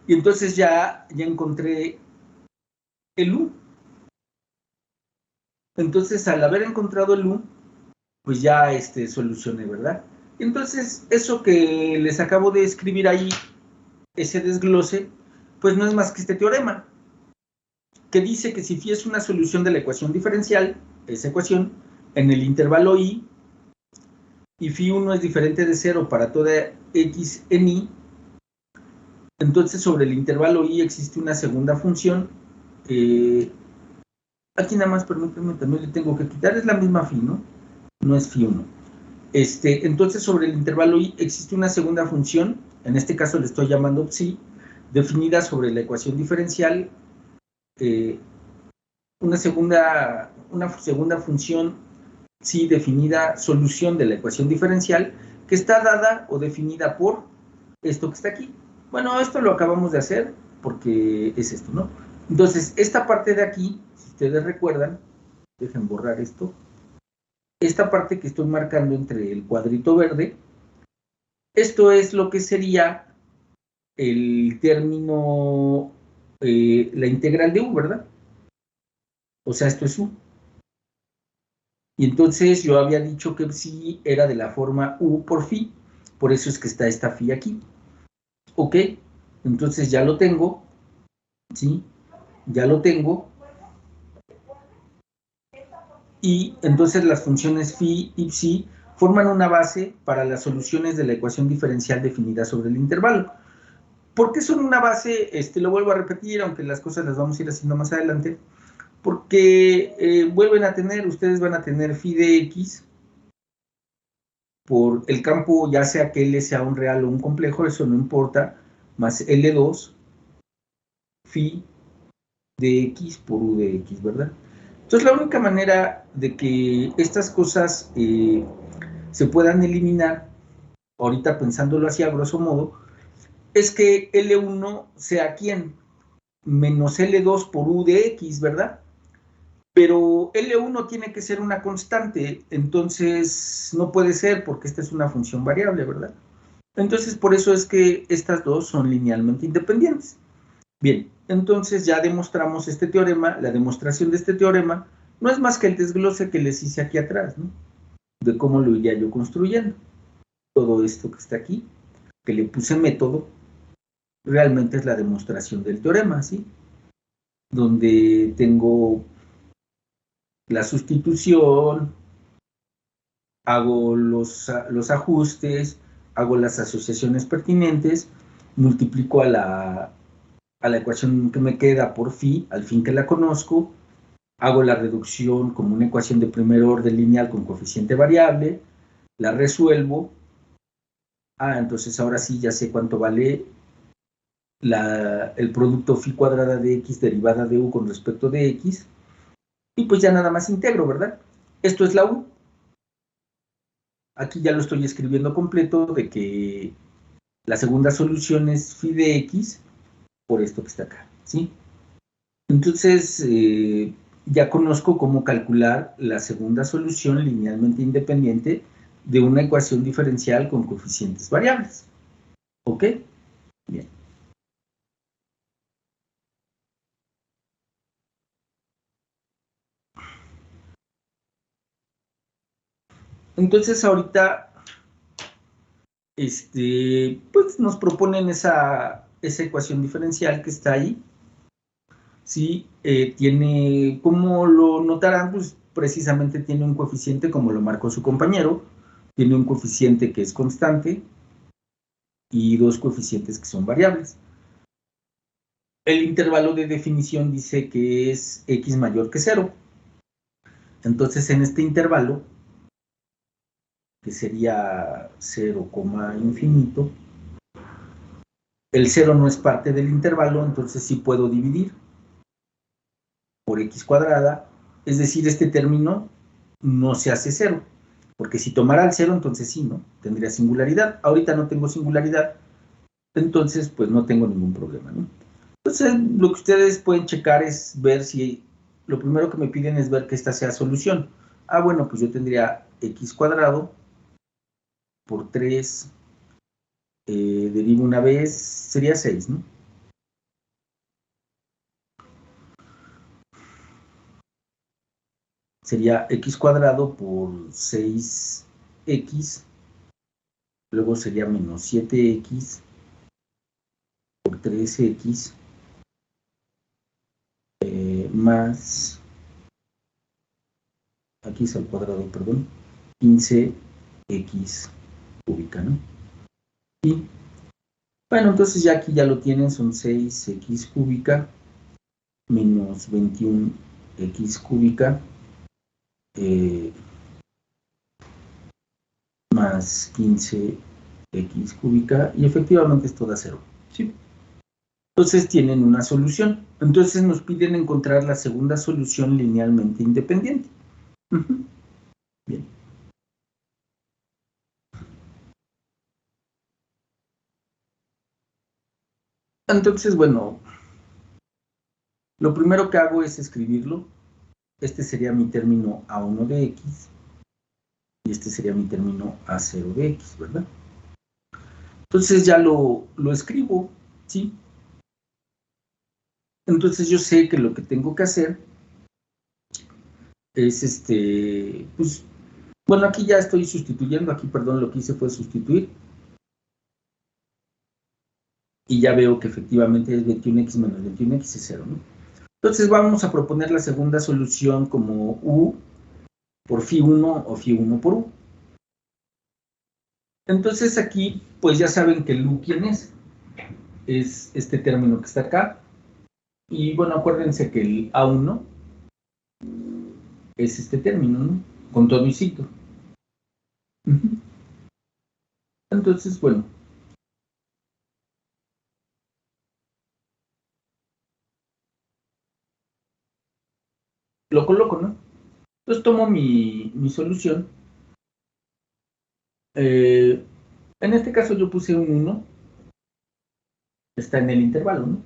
Y entonces ya encontré el u. Entonces, al haber encontrado el u, pues ya solucioné, ¿verdad? Entonces, eso que les acabo de escribir ahí, ese desglose, pues no es más que este teorema, que dice que si phi es una solución de la ecuación diferencial, esa ecuación, en el intervalo i, y phi1 es diferente de 0 para toda x en i, entonces sobre el intervalo i existe una segunda función. Aquí nada más, permítanme, también le tengo que quitar, es la misma phi, ¿no? No es phi1. Entonces sobre el intervalo i existe una segunda función en este caso le estoy llamando psi, definida sobre la ecuación diferencial, una segunda función psi definida solución de la ecuación diferencial, que está dada o definida por esto que está aquí. Bueno, esto lo acabamos de hacer porque es esto, ¿no? Entonces, esta parte de aquí, si ustedes recuerdan, dejen borrar esto, esta parte que estoy marcando entre el cuadrito verde, esto es lo que sería el término, la integral de u, ¿verdad? O sea, esto es u. Y entonces yo había dicho que psi era de la forma u por phi, por eso es que está esta phi aquí. Ok, entonces ya lo tengo, ¿sí? Ya lo tengo. Y entonces las funciones phi y psi forman una base para las soluciones de la ecuación diferencial definida sobre el intervalo. ¿Por qué son una base? Lo vuelvo a repetir, aunque las cosas las vamos a ir haciendo más adelante. Porque ustedes van a tener phi de x por el campo, ya sea que L sea un real o un complejo, eso no importa, más L2 phi de x por u de x, ¿verdad? Entonces, la única manera de que estas cosas se puedan eliminar, ahorita pensándolo así a grosso modo, es que L1 sea ¿quién? Menos L2 por u de x, ¿verdad? Pero L1 tiene que ser una constante, entonces no puede ser porque esta es una función variable, ¿verdad? Entonces, por eso es que estas dos son linealmente independientes. Bien, entonces ya demostramos este teorema. La demostración de este teorema no es más que el desglose que les hice aquí atrás, ¿no? De cómo lo iría yo construyendo. Todo esto que está aquí, que le puse método, realmente es la demostración del teorema, ¿sí? Donde tengo la sustitución, hago los ajustes, hago las asociaciones pertinentes, multiplico a la ecuación que me queda por phi, al fin que la conozco, hago la reducción como una ecuación de primer orden lineal con coeficiente variable, la resuelvo. Entonces ahora sí ya sé cuánto vale el producto phi cuadrada de x derivada de u con respecto de x, y pues ya nada más integro, ¿verdad? Esto es la u. Aquí ya lo estoy escribiendo completo de que la segunda solución es phi de x por esto que está acá, ¿sí? Entonces, ya conozco cómo calcular la segunda solución linealmente independiente de una ecuación diferencial con coeficientes variables. ¿Ok? Bien. Entonces, ahorita, pues nos proponen esa ecuación diferencial que está ahí. Sí, tiene, como lo notarán, pues precisamente tiene un coeficiente, como lo marcó su compañero, tiene un coeficiente que es constante y dos coeficientes que son variables. El intervalo de definición dice que es x mayor que 0. Entonces, en este intervalo, que sería 0, infinito, el 0 no es parte del intervalo, entonces sí puedo dividir por x cuadrada, es decir, este término no se hace 0, porque si tomara el 0, entonces sí, ¿no? Tendría singularidad. Ahorita no tengo singularidad, entonces pues no tengo ningún problema, ¿no? Entonces, lo que ustedes pueden checar es ver si, lo primero que me piden es ver que esta sea solución. Bueno, pues yo tendría x cuadrado por 3, derivo una vez, sería 6, ¿no? Sería x cuadrado por 6x, luego sería menos 7x por 3x, más, aquí es al cuadrado, perdón, 15x cúbica, ¿no? Y bueno, entonces ya aquí ya lo tienen, son 6x cúbica menos 21x cúbica más 15x X cúbica, y efectivamente esto da 0. ¿Sí? Entonces tienen una solución. Entonces nos piden encontrar la segunda solución linealmente independiente. Bien. Entonces, bueno, lo primero que hago es escribirlo. Este sería mi término A1 de X y este sería mi término A0 de X, ¿verdad? Entonces ya lo escribo, ¿sí? Entonces yo sé que lo que tengo que hacer es pues, bueno, aquí ya estoy sustituyendo, aquí, perdón, lo que hice fue sustituir. Y ya veo que efectivamente es 21x menos 21x es 0, ¿no? Entonces vamos a proponer la segunda solución como U por Φ1 o Φ1 por U. Entonces aquí, pues ya saben que el U, ¿quién es? Es este término que está acá. Y bueno, acuérdense que el A1 es este término, ¿no? Con todo y cito. Entonces, bueno. Lo coloco, ¿no? Entonces tomo mi solución. En este caso yo puse un 1. Está en el intervalo, ¿no?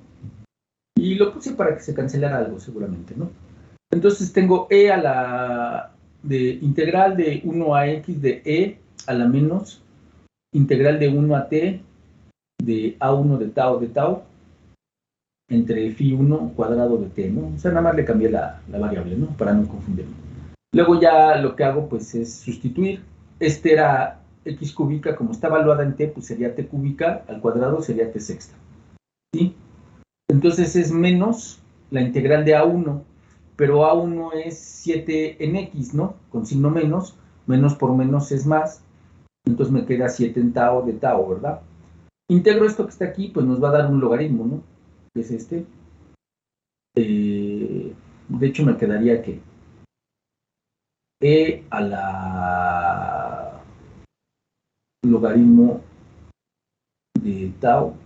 Y lo puse para que se cancelara algo, seguramente, ¿no? Entonces tengo e a la de integral de 1 a x de e a la menos integral de 1 a t de a1 de tau entre φ1 cuadrado de t, ¿no? O sea, nada más le cambié la variable, ¿no? Para no confundirme. Luego ya lo que hago, pues, es sustituir. Este era x cúbica, como está evaluada en t, pues sería t cúbica, al cuadrado sería t sexta, ¿sí? Entonces es menos la integral de A1, pero A1 es 7 en X, ¿no? Con signo menos, menos por menos es más, entonces me queda 7 en tau de tau, ¿verdad? Integro esto que está aquí, pues nos va a dar un logaritmo, ¿no? Que es este. De hecho me quedaría que e a la logaritmo de tau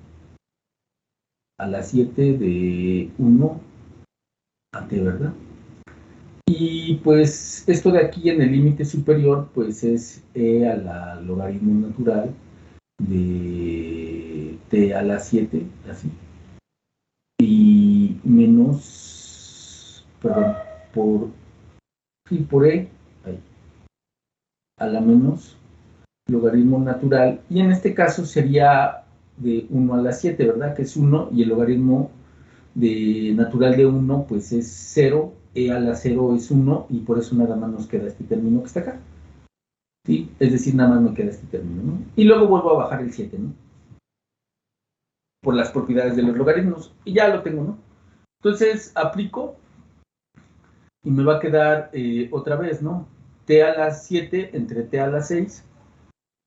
a la 7 de 1 a t, ¿verdad? Y pues esto de aquí en el límite superior, pues es e a la logaritmo natural de t a la 7, así. Y menos, perdón, por e ahí, a la menos logaritmo natural. Y en este caso sería de 1 a la 7, ¿verdad? Que es 1 y el logaritmo de natural de 1 pues es 0, e a la 0 es 1 y por eso nada más nos queda este término que está acá. ¿Sí? Es decir, nada más me queda este término, ¿no? Y luego vuelvo a bajar el 7, ¿no? Por las propiedades de los logaritmos. Y ya lo tengo, ¿no? Entonces aplico y me va a quedar otra vez, ¿no? T a la 7 entre T a la 6.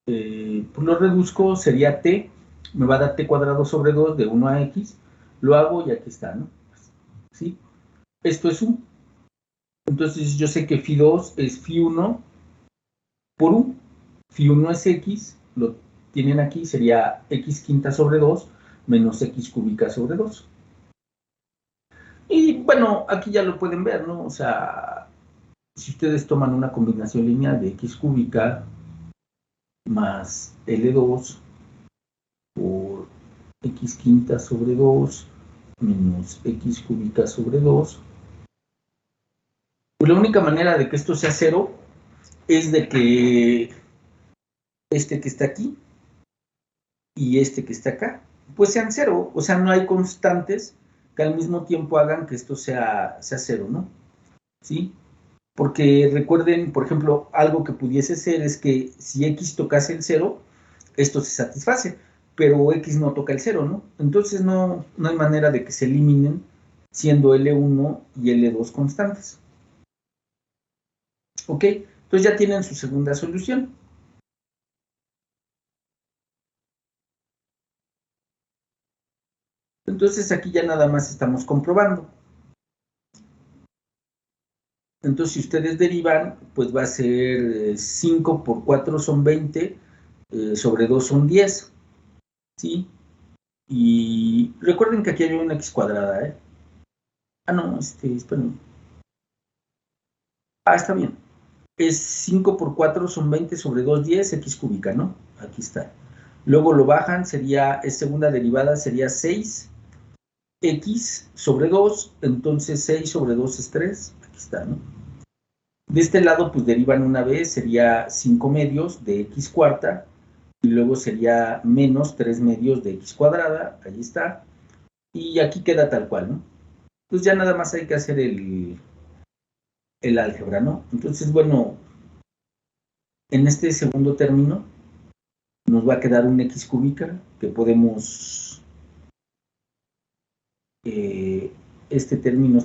Pues lo reduzco, sería T. Me va a dar T cuadrado sobre 2 de 1 a X. Lo hago y aquí está, ¿no? ¿Sí? Esto es U. Entonces yo sé que Φ2 es Φ1 por U. Φ1 es X, lo tienen aquí, sería X quinta sobre 2 menos X cúbica sobre 2. Y bueno, aquí ya lo pueden ver, ¿no? O sea, si ustedes toman una combinación lineal de X cúbica más L2 por X quinta sobre 2 menos X cúbica sobre 2, pues la única manera de que esto sea cero es de que este que está aquí y este que está acá, pues sean cero. O sea, no hay constantes que al mismo tiempo hagan que esto sea cero, ¿no? ¿Sí? Porque recuerden, por ejemplo, algo que pudiese ser es que si X tocase el cero, esto se satisface, pero X no toca el cero, ¿no? Entonces no hay manera de que se eliminen siendo L1 y L2 constantes. ¿Ok? Entonces ya tienen su segunda solución. Entonces aquí ya nada más estamos comprobando. Entonces si ustedes derivan, pues va a ser 5 por 4 son 20, sobre 2 son 10, ¿sí? Y recuerden que aquí hay una x cuadrada, ¿eh? Ah, no, esperen. Ah, está bien. Es 5 por 4 son 20 sobre 2, 10, x cúbica, ¿no? Aquí está. Luego lo bajan, es segunda derivada, sería 6 x sobre 2, entonces 6 sobre 2 es 3, aquí está, ¿no? De este lado, pues derivan una vez, sería 5 medios de x cuarta, y luego sería menos 3 medios de x cuadrada, ahí está, y aquí queda tal cual, ¿no? Pues ya nada más hay que hacer el álgebra, ¿no? Entonces, bueno, en este segundo término nos va a quedar un x cúbica que podemos, este término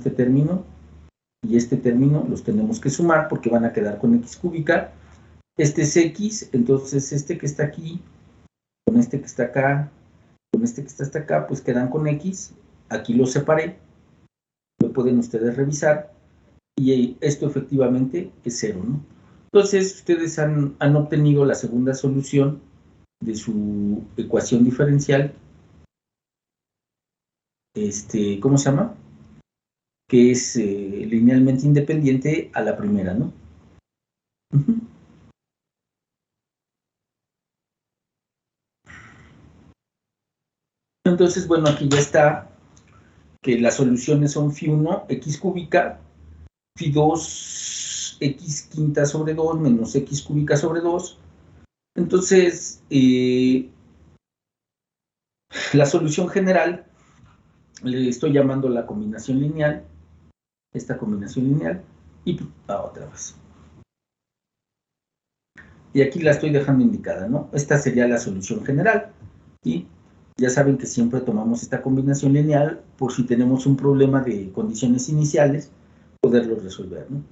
y este término los tenemos que sumar porque van a quedar con x cúbica. Este es x, entonces este que está aquí, con este que está acá, con este que está hasta acá, pues quedan con x. Aquí lo separé, lo pueden ustedes revisar, y esto efectivamente es 0, ¿no? Entonces, ustedes han obtenido la segunda solución de su ecuación diferencial, ¿cómo se llama? Que es linealmente independiente a la primera, ¿no? Uh-huh. Entonces, bueno, aquí ya está que las soluciones son φ1, x cúbica, φ2, x quinta sobre 2 menos x cúbica sobre 2. Entonces, la solución general le estoy llamando la combinación lineal, esta combinación lineal, y otra vez. Y aquí la estoy dejando indicada, ¿no? Esta sería la solución general, ¿sí? Ya saben que siempre tomamos esta combinación lineal por si tenemos un problema de condiciones iniciales, poderlo resolver, ¿no?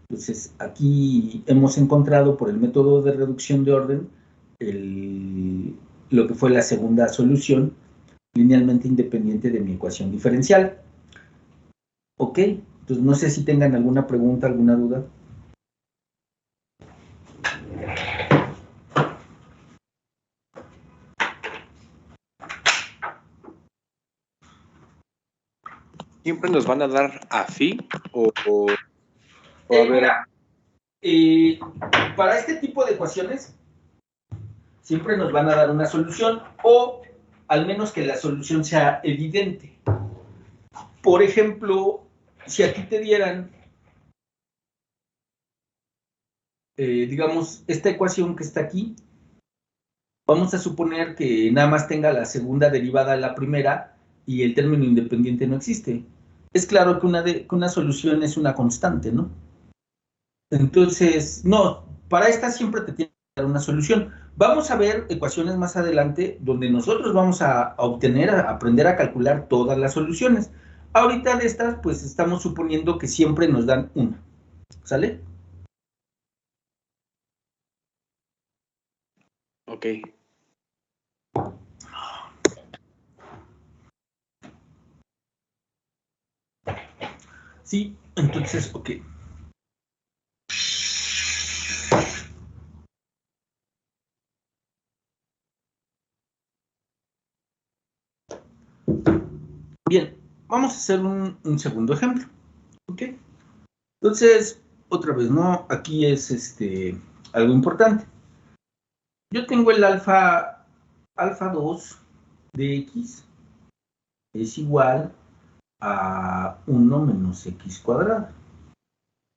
Entonces, aquí hemos encontrado por el método de reducción de orden lo que fue la segunda solución linealmente independiente de mi ecuación diferencial. Ok, entonces no sé si tengan alguna pregunta, alguna duda. ¿Siempre nos van a dar a phi o a ver? Mira, para este tipo de ecuaciones siempre nos van a dar una solución, o al menos que la solución sea evidente. Por ejemplo, si aquí te dieran, digamos, esta ecuación que está aquí, vamos a suponer que nada más tenga la segunda derivada a la primera y el término independiente no existe. Es claro que una solución es una constante, ¿no? Entonces, no, para esta siempre te tiene que dar una solución. Vamos a ver ecuaciones más adelante donde nosotros vamos a obtener, a aprender a calcular todas las soluciones. Ahorita de estas, pues estamos suponiendo que siempre nos dan una. ¿Sale? Ok. Sí, entonces, ok. Bien, vamos a hacer un segundo ejemplo. ¿Ok? Entonces, otra vez, ¿no? Aquí es algo importante. Yo tengo el alfa 2 de x es igual a 1 menos x cuadrado.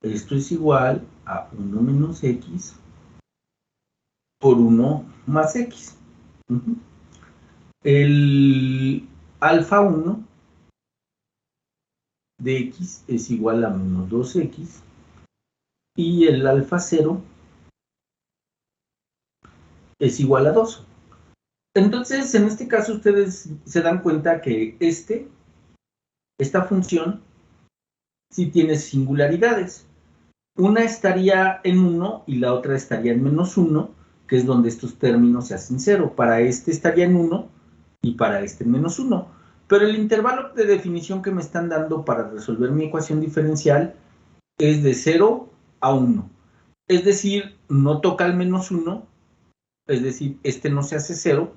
Esto es igual a 1 menos x por 1 más x. Uh-huh. El alfa 1 de x es igual a menos 2x y el alfa 0 es igual a 2. Entonces, en este caso, ustedes se dan cuenta que esta función sí tiene singularidades. Una estaría en 1 y la otra estaría en menos 1, que es donde estos términos se hacen 0. Para este estaría en 1 y para este en menos 1. Pero el intervalo de definición que me están dando para resolver mi ecuación diferencial es de 0 a 1. Es decir, no toca el menos 1, es decir, este no se hace 0,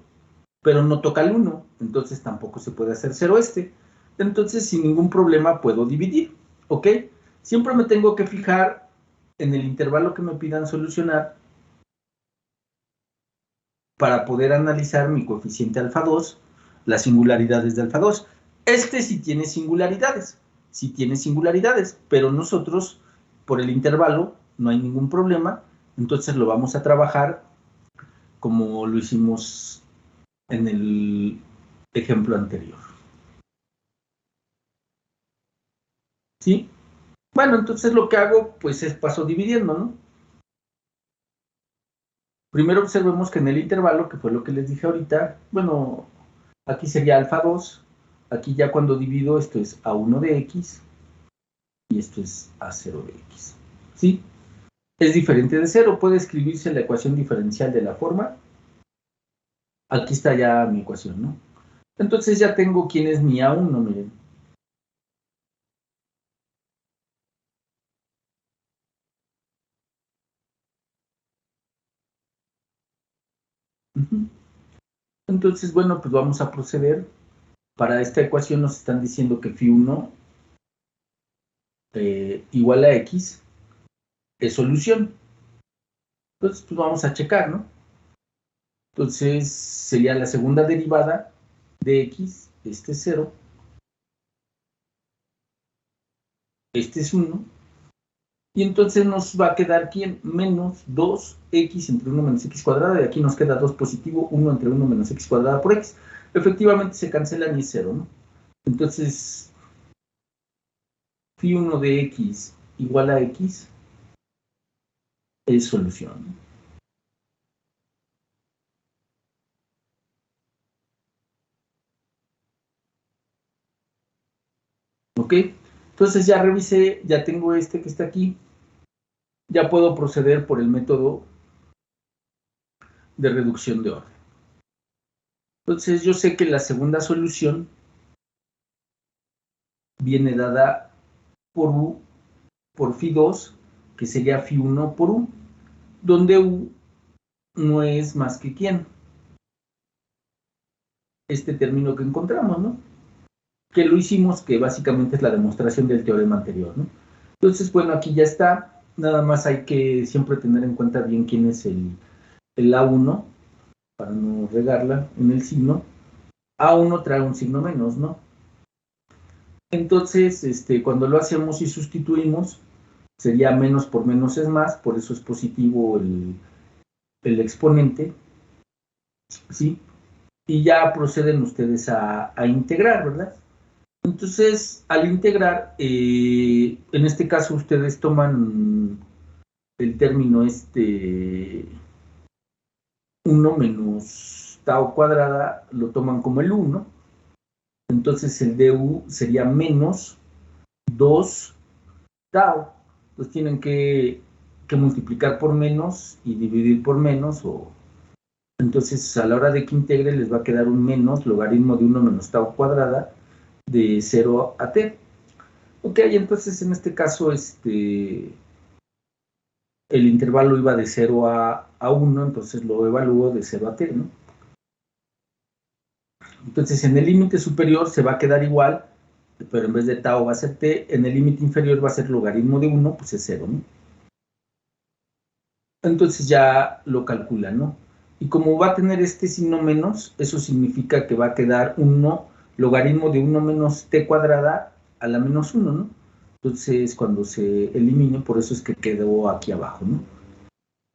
pero no toca el 1, entonces tampoco se puede hacer 0 este. Entonces, sin ningún problema puedo dividir, ¿ok? Siempre me tengo que fijar en el intervalo que me pidan solucionar para poder analizar mi coeficiente alfa 2, las singularidades de alfa 2. Este sí tiene singularidades, pero nosotros, por el intervalo, no hay ningún problema, entonces lo vamos a trabajar como lo hicimos en el ejemplo anterior. ¿Sí? Bueno, entonces lo que hago, pues es paso dividiendo, ¿no? Primero observemos que en el intervalo, que fue lo que les dije ahorita, bueno, aquí sería alfa 2, aquí ya cuando divido esto es A1 de X y esto es A0 de X, ¿sí? Es diferente de 0, puede escribirse la ecuación diferencial de la forma. Aquí está ya mi ecuación, ¿no? Entonces ya tengo quién es mi A1, miren. Entonces, bueno, pues vamos a proceder. Para esta ecuación nos están diciendo que Φ1 igual a X es solución. Entonces, pues vamos a checar, ¿no? Entonces, sería la segunda derivada de X, este es 0, este es 1, y entonces nos va a quedar, ¿quién? Menos 2x entre 1 menos x cuadrada, y aquí nos queda 2 positivo, 1 entre 1 menos x cuadrada por x. Efectivamente se cancelan y es 0, ¿no? Entonces, Φ1 de x igual a x es solución, ¿no? ¿Ok? Entonces ya revisé, ya tengo este que está aquí, ya puedo proceder por el método de reducción de orden. Entonces yo sé que la segunda solución viene dada por U por Φ2, que sería Φ1 por U, donde U no es más que ¿quién? Este término que encontramos, ¿no? Que lo hicimos, que básicamente es la demostración del teorema anterior, ¿no? Entonces, bueno, aquí ya está. Nada más hay que siempre tener en cuenta bien quién es el A1, para no regarla en el signo. A1 trae un signo menos, ¿no? Entonces, cuando lo hacemos y sustituimos, sería menos por menos es más, por eso es positivo el exponente, ¿sí? Y ya proceden ustedes a integrar, ¿verdad? Entonces, al integrar, en este caso ustedes toman el término 1 menos tau cuadrada, lo toman como el 1, entonces el du sería menos 2 tau. Entonces tienen que multiplicar por menos y dividir por menos, entonces a la hora de que integre les va a quedar un menos logaritmo de 1 menos tau cuadrada de 0 a t. Ok, entonces en este caso el intervalo iba de 0 a 1, entonces lo evalúo de 0 a t, ¿no? Entonces en el límite superior se va a quedar igual, pero en vez de tau va a ser t, en el límite inferior va a ser logaritmo de 1, pues es 0, ¿no? Entonces ya lo calcula, ¿no? Y como va a tener este signo menos, eso significa que va a quedar 1 logaritmo de 1 menos t cuadrada a la menos 1, ¿no? Entonces cuando se elimine, por eso es que quedó aquí abajo, ¿no?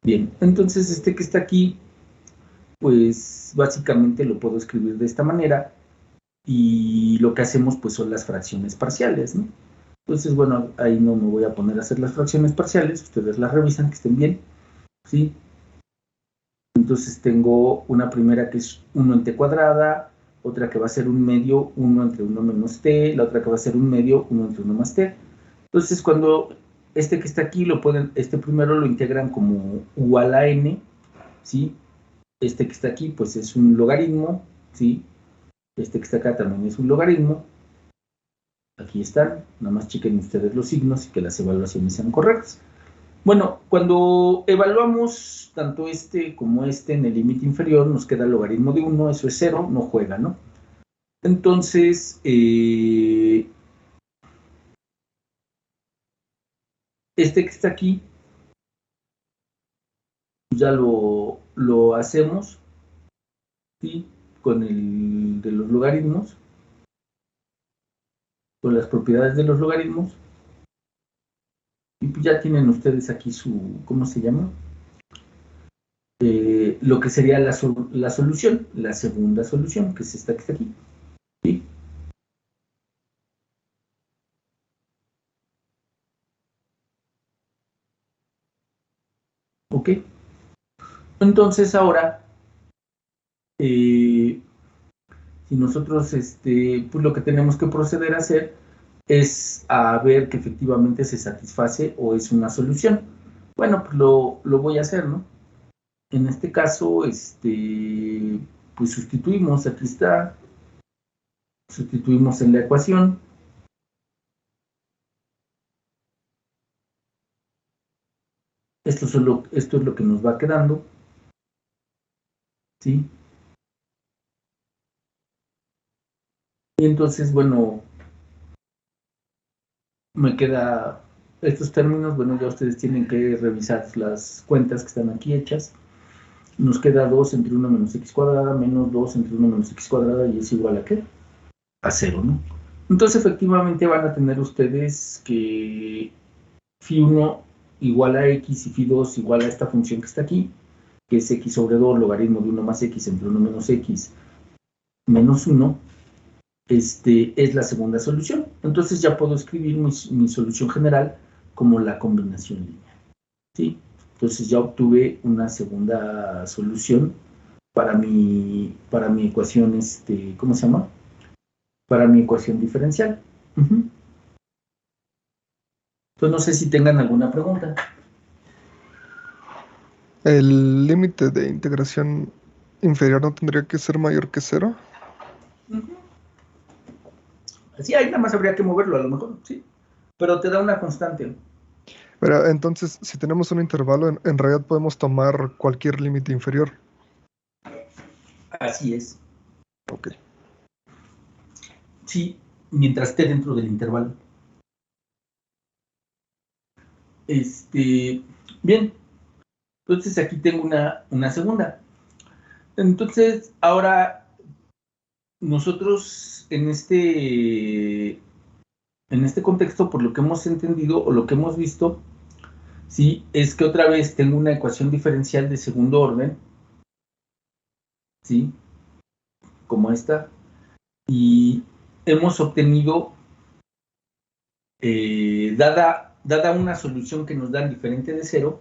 Bien, entonces este que está aquí, pues básicamente lo puedo escribir de esta manera, y lo que hacemos pues son las fracciones parciales, ¿no? Entonces, bueno, ahí no me voy a poner a hacer las fracciones parciales, ustedes las revisan, que estén bien, ¿sí? Entonces tengo una primera que es 1 en t cuadrada, otra que va a ser un medio 1 entre 1 menos t, la otra que va a ser un medio 1 entre 1 más t. Entonces cuando este que está aquí, este primero lo integran como u a la n, ¿sí? Este que está aquí, pues es un logaritmo, ¿sí? Este que está acá también es un logaritmo. Aquí están, nada más chequen ustedes los signos y que las evaluaciones sean correctas. Bueno, cuando evaluamos tanto este como este en el límite inferior, nos queda el logaritmo de 1, eso es 0, no juega, ¿no? Entonces, este que está aquí, ya lo hacemos, ¿sí? Con el de los logaritmos, con las propiedades de los logaritmos, y pues ya tienen ustedes aquí su, ¿cómo se llama? Lo que sería la solución, la segunda solución, que es esta que está aquí, ¿sí? ¿Ok? Entonces ahora, si nosotros, pues lo que tenemos que proceder a hacer es a ver que efectivamente se satisface o es una solución. Bueno, pues lo voy a hacer, ¿no? En este caso, pues sustituimos, aquí está, sustituimos en la ecuación. Esto es lo que nos va quedando, ¿sí? Y entonces, bueno, me queda estos términos, bueno, ya ustedes tienen que revisar las cuentas que están aquí hechas. Nos queda 2 entre 1 menos x cuadrada menos 2 entre 1 menos x cuadrada y es igual a ¿qué? A 0, ¿no? Entonces, efectivamente, van a tener ustedes que phi1 igual a x y phi2 igual a esta función que está aquí, que es x sobre 2 logaritmo de 1 más x entre 1 menos x menos 1, es la segunda solución. Entonces ya puedo escribir mi solución general como la combinación lineal, ¿sí? Entonces ya obtuve una segunda solución para mi ecuación, ¿cómo se llama? Para mi ecuación diferencial. Entonces no sé si tengan alguna pregunta. ¿El límite de integración inferior no tendría que ser mayor que 0? Sí, ahí nada más habría que moverlo a lo mejor, sí. Pero te da una constante. Pero entonces, si tenemos un intervalo, en realidad podemos tomar cualquier límite inferior. Así es. Ok. Sí, mientras esté dentro del intervalo. Bien, entonces aquí tengo una segunda. Entonces, ahora nosotros en este contexto, por lo que hemos entendido o lo que hemos visto, sí, es que otra vez tengo una ecuación diferencial de segundo orden, sí, como esta, y hemos obtenido, dada una solución que nos dan diferente de cero,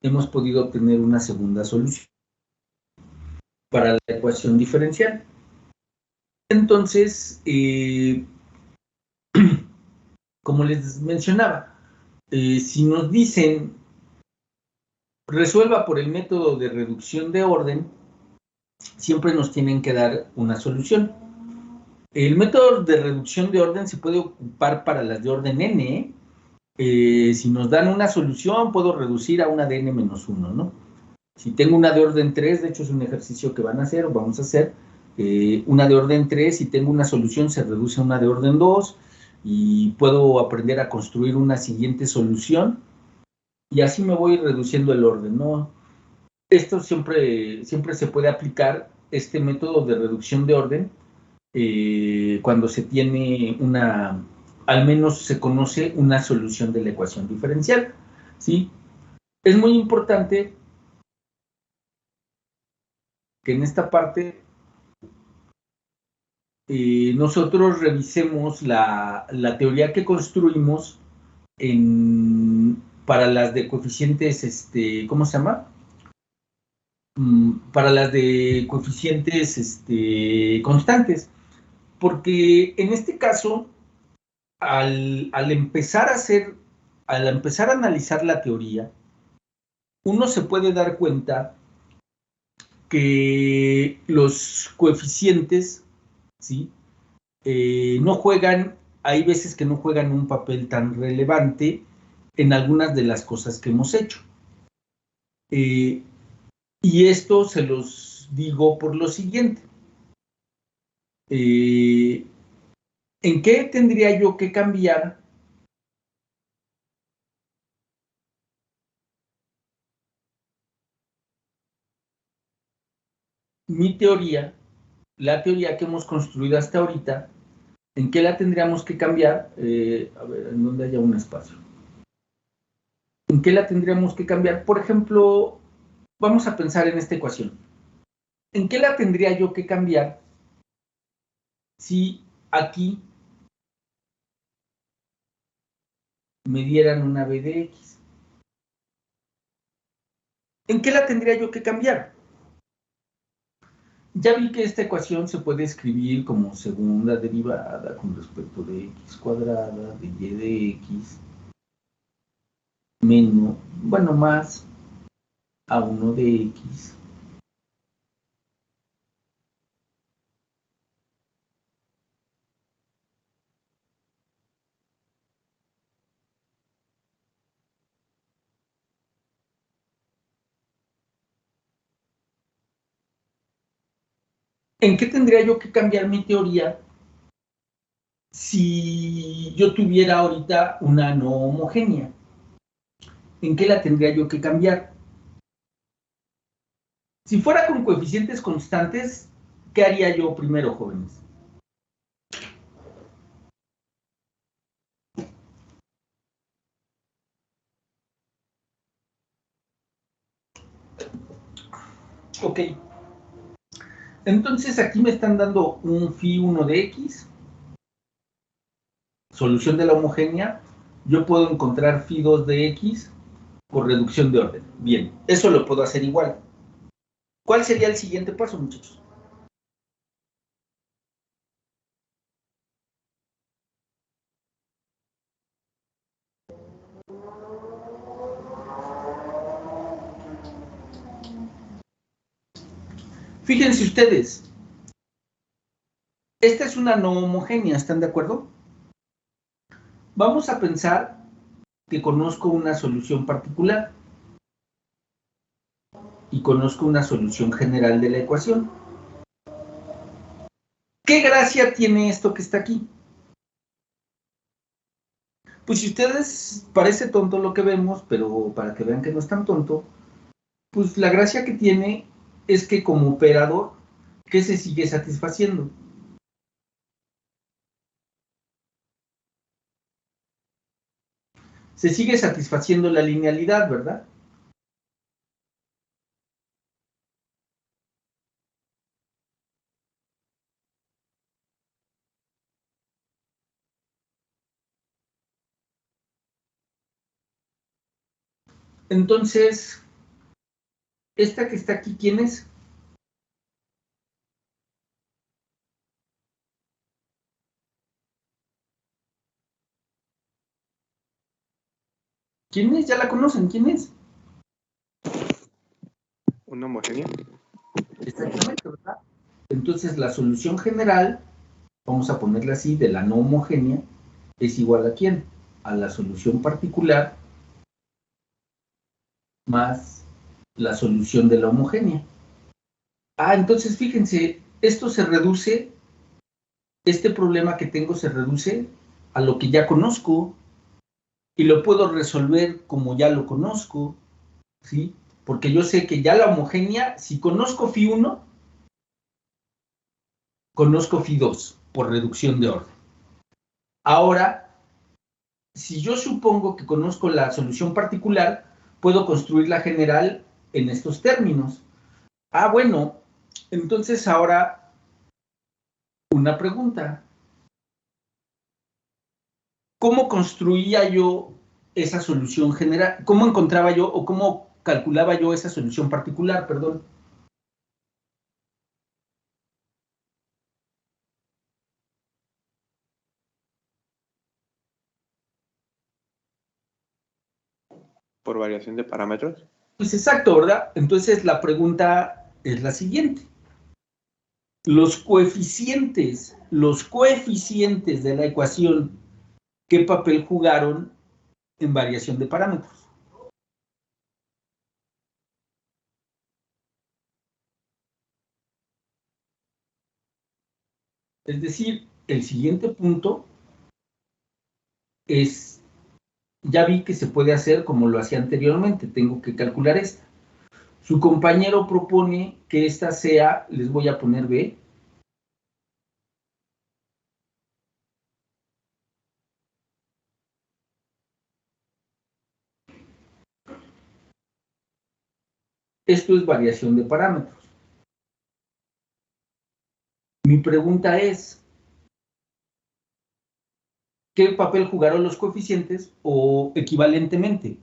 hemos podido obtener una segunda solución para la ecuación diferencial. Entonces, como les mencionaba, si nos dicen resuelva por el método de reducción de orden, siempre nos tienen que dar una solución. El método de reducción de orden se puede ocupar para las de orden n. Si nos dan una solución, puedo reducir a una de n-1, ¿no? Si tengo una de orden 3, de hecho es un ejercicio que vamos a hacer, una de orden 3, si tengo una solución se reduce a una de orden 2 y puedo aprender a construir una siguiente solución y así me voy reduciendo el orden, ¿no? Esto siempre se puede aplicar, este método de reducción de orden, cuando se tiene al menos se conoce una solución de la ecuación diferencial, ¿sí? Es muy importante que en esta parte nosotros revisemos la teoría que construimos para las de coeficientes, ¿cómo se llama? Para las de coeficientes constantes, porque en este caso, al empezar a analizar la teoría, uno se puede dar cuenta que los coeficientes, ¿sí? No juegan, hay veces que no juegan un papel tan relevante en algunas de las cosas que hemos hecho. Y esto se los digo por lo siguiente. ¿En qué tendría yo que cambiar mi teoría, la teoría que hemos construido hasta ahorita? ¿En qué la tendríamos que cambiar? A ver, ¿en dónde haya un espacio? ¿En qué la tendríamos que cambiar? Por ejemplo, vamos a pensar en esta ecuación. ¿En qué la tendría yo que cambiar si aquí me dieran una b de x? ¿En qué la tendría yo que cambiar? Ya vi que esta ecuación se puede escribir como segunda derivada con respecto de x cuadrada de y de x menos, bueno, más a1 de x ¿En qué tendría yo que cambiar mi teoría si yo tuviera ahorita una no homogénea? ¿En qué la tendría yo que cambiar? Si fuera con coeficientes constantes, ¿qué haría yo primero, jóvenes? Ok. Entonces aquí me están dando un phi1 de x, solución de la homogénea. Yo puedo encontrar phi2 de x por reducción de orden. Bien, eso lo puedo hacer igual. ¿Cuál sería el siguiente paso, muchachos? Fíjense ustedes, esta es una no homogénea, ¿están de acuerdo? Vamos a pensar que conozco una solución particular y conozco una solución general de la ecuación. ¿Qué gracia tiene esto que está aquí? Pues si ustedes, parece tonto lo que vemos, pero para que vean que no es tan tonto, pues la gracia que tiene es que como operador, ¿qué se sigue satisfaciendo? Se sigue satisfaciendo la linealidad, ¿verdad? Entonces, esta que está aquí, ¿quién es? ¿Quién es? ¿Ya la conocen? ¿Quién es? ¿Una homogénea? Exactamente, ¿verdad? Entonces, la solución general, vamos a ponerla así, de la no homogénea, es igual a ¿quién? A la solución particular más la solución de la homogénea. Ah, entonces fíjense, esto se reduce, este problema que tengo se reduce a lo que ya conozco y lo puedo resolver como ya lo conozco, ¿sí? Porque yo sé que ya la homogénea, si conozco phi1, conozco phi2 por reducción de orden. Ahora, si yo supongo que conozco la solución particular, puedo construir la general en estos términos. Ah, bueno, entonces ahora una pregunta. ¿Cómo construía yo esa solución general? ¿Cómo encontraba yo o cómo calculaba yo esa solución particular? Perdón. ¿Por variación de parámetros? Pues exacto, ¿verdad? Entonces la pregunta es la siguiente. Los coeficientes de la ecuación, ¿qué papel jugaron en variación de parámetros. Es decir, el siguiente punto es, ya vi que se puede hacer como lo hacía anteriormente, tengo que calcular esta. Su compañero propone que esta sea, les voy a poner B, esto es variación de parámetros. Mi pregunta es, ¿qué papel jugaron los coeficientes o equivalentemente?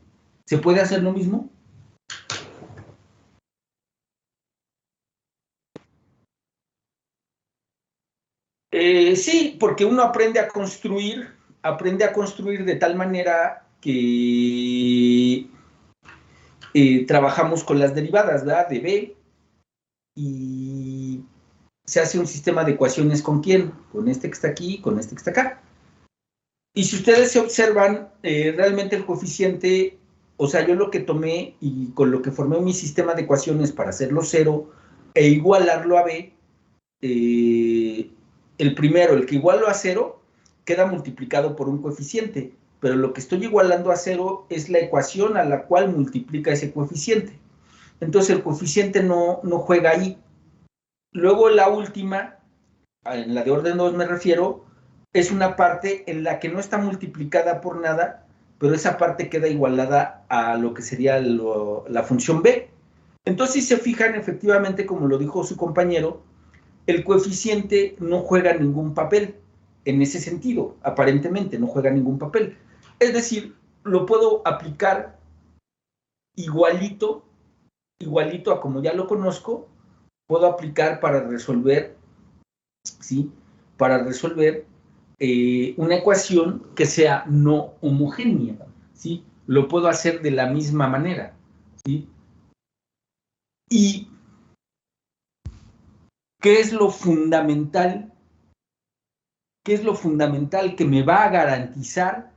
¿Se puede hacer lo mismo? Sí, porque uno aprende a construir de tal manera que trabajamos con las derivadas, ¿verdad? De B, y se hace un sistema de ecuaciones ¿con quién? Con este que está aquí y con este que está acá. Y si ustedes se observan, realmente el coeficiente, o sea, yo lo que tomé y con lo que formé mi sistema de ecuaciones para hacerlo 0 e igualarlo a B, el primero, el que igualo a 0, queda multiplicado por un coeficiente, pero lo que estoy igualando a 0 es la ecuación a la cual multiplica ese coeficiente. Entonces el coeficiente no juega ahí. Luego la última, en la de orden 2 me refiero, es una parte en la que no está multiplicada por nada, pero esa parte queda igualada a lo que sería la función B. Entonces, si se fijan, efectivamente, como lo dijo su compañero, el coeficiente no juega ningún papel en ese sentido, aparentemente no juega ningún papel. Es decir, lo puedo aplicar igualito a como ya lo conozco, puedo aplicar para resolver, ¿sí? Para resolver una ecuación que sea no homogénea, ¿sí? Lo puedo hacer de la misma manera, ¿sí? ¿Y qué es lo fundamental? ¿Qué es lo fundamental que me va a garantizar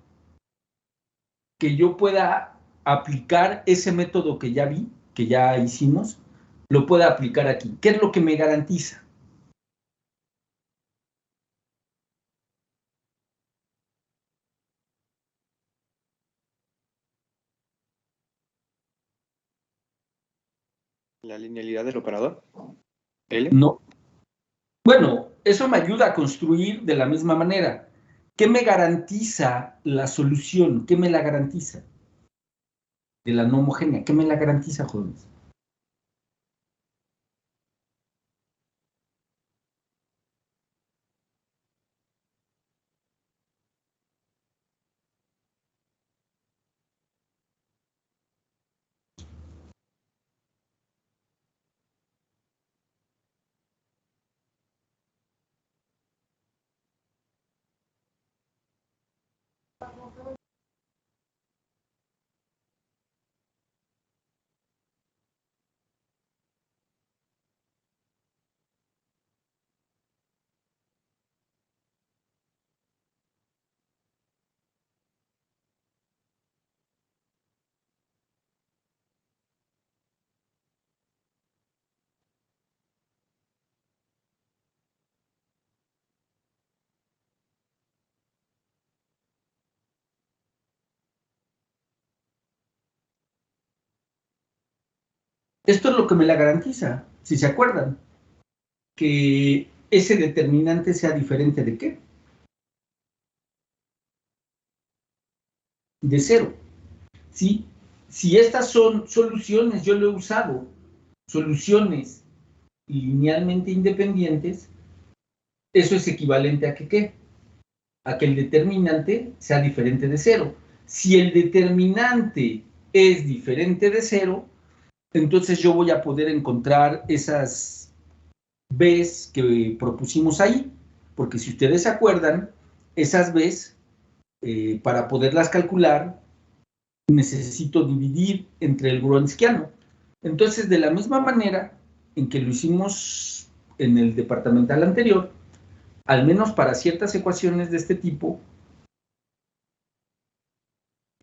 que yo pueda aplicar ese método que ya vi, que ya hicimos, lo pueda aplicar aquí? ¿Qué es lo que me garantiza? La linealidad del operador. L. No. Bueno, eso me ayuda a construir de la misma manera. ¿Qué me garantiza la solución? ¿Qué me la garantiza? De la no homogénea. ¿Qué me la garantiza, jóvenes? Esto es lo que me la garantiza, si se acuerdan, que ese determinante sea diferente de ¿qué? De 0. ¿Sí? Si estas son soluciones, yo lo he usado, soluciones linealmente independientes, eso es equivalente a que ¿qué? A que el determinante sea diferente de 0. Si el determinante es diferente de 0, entonces yo voy a poder encontrar esas B's que propusimos ahí, porque si ustedes se acuerdan, esas B's, para poderlas calcular, necesito dividir entre el Wronskiano. Entonces, de la misma manera en que lo hicimos en el departamental anterior, al menos para ciertas ecuaciones de este tipo,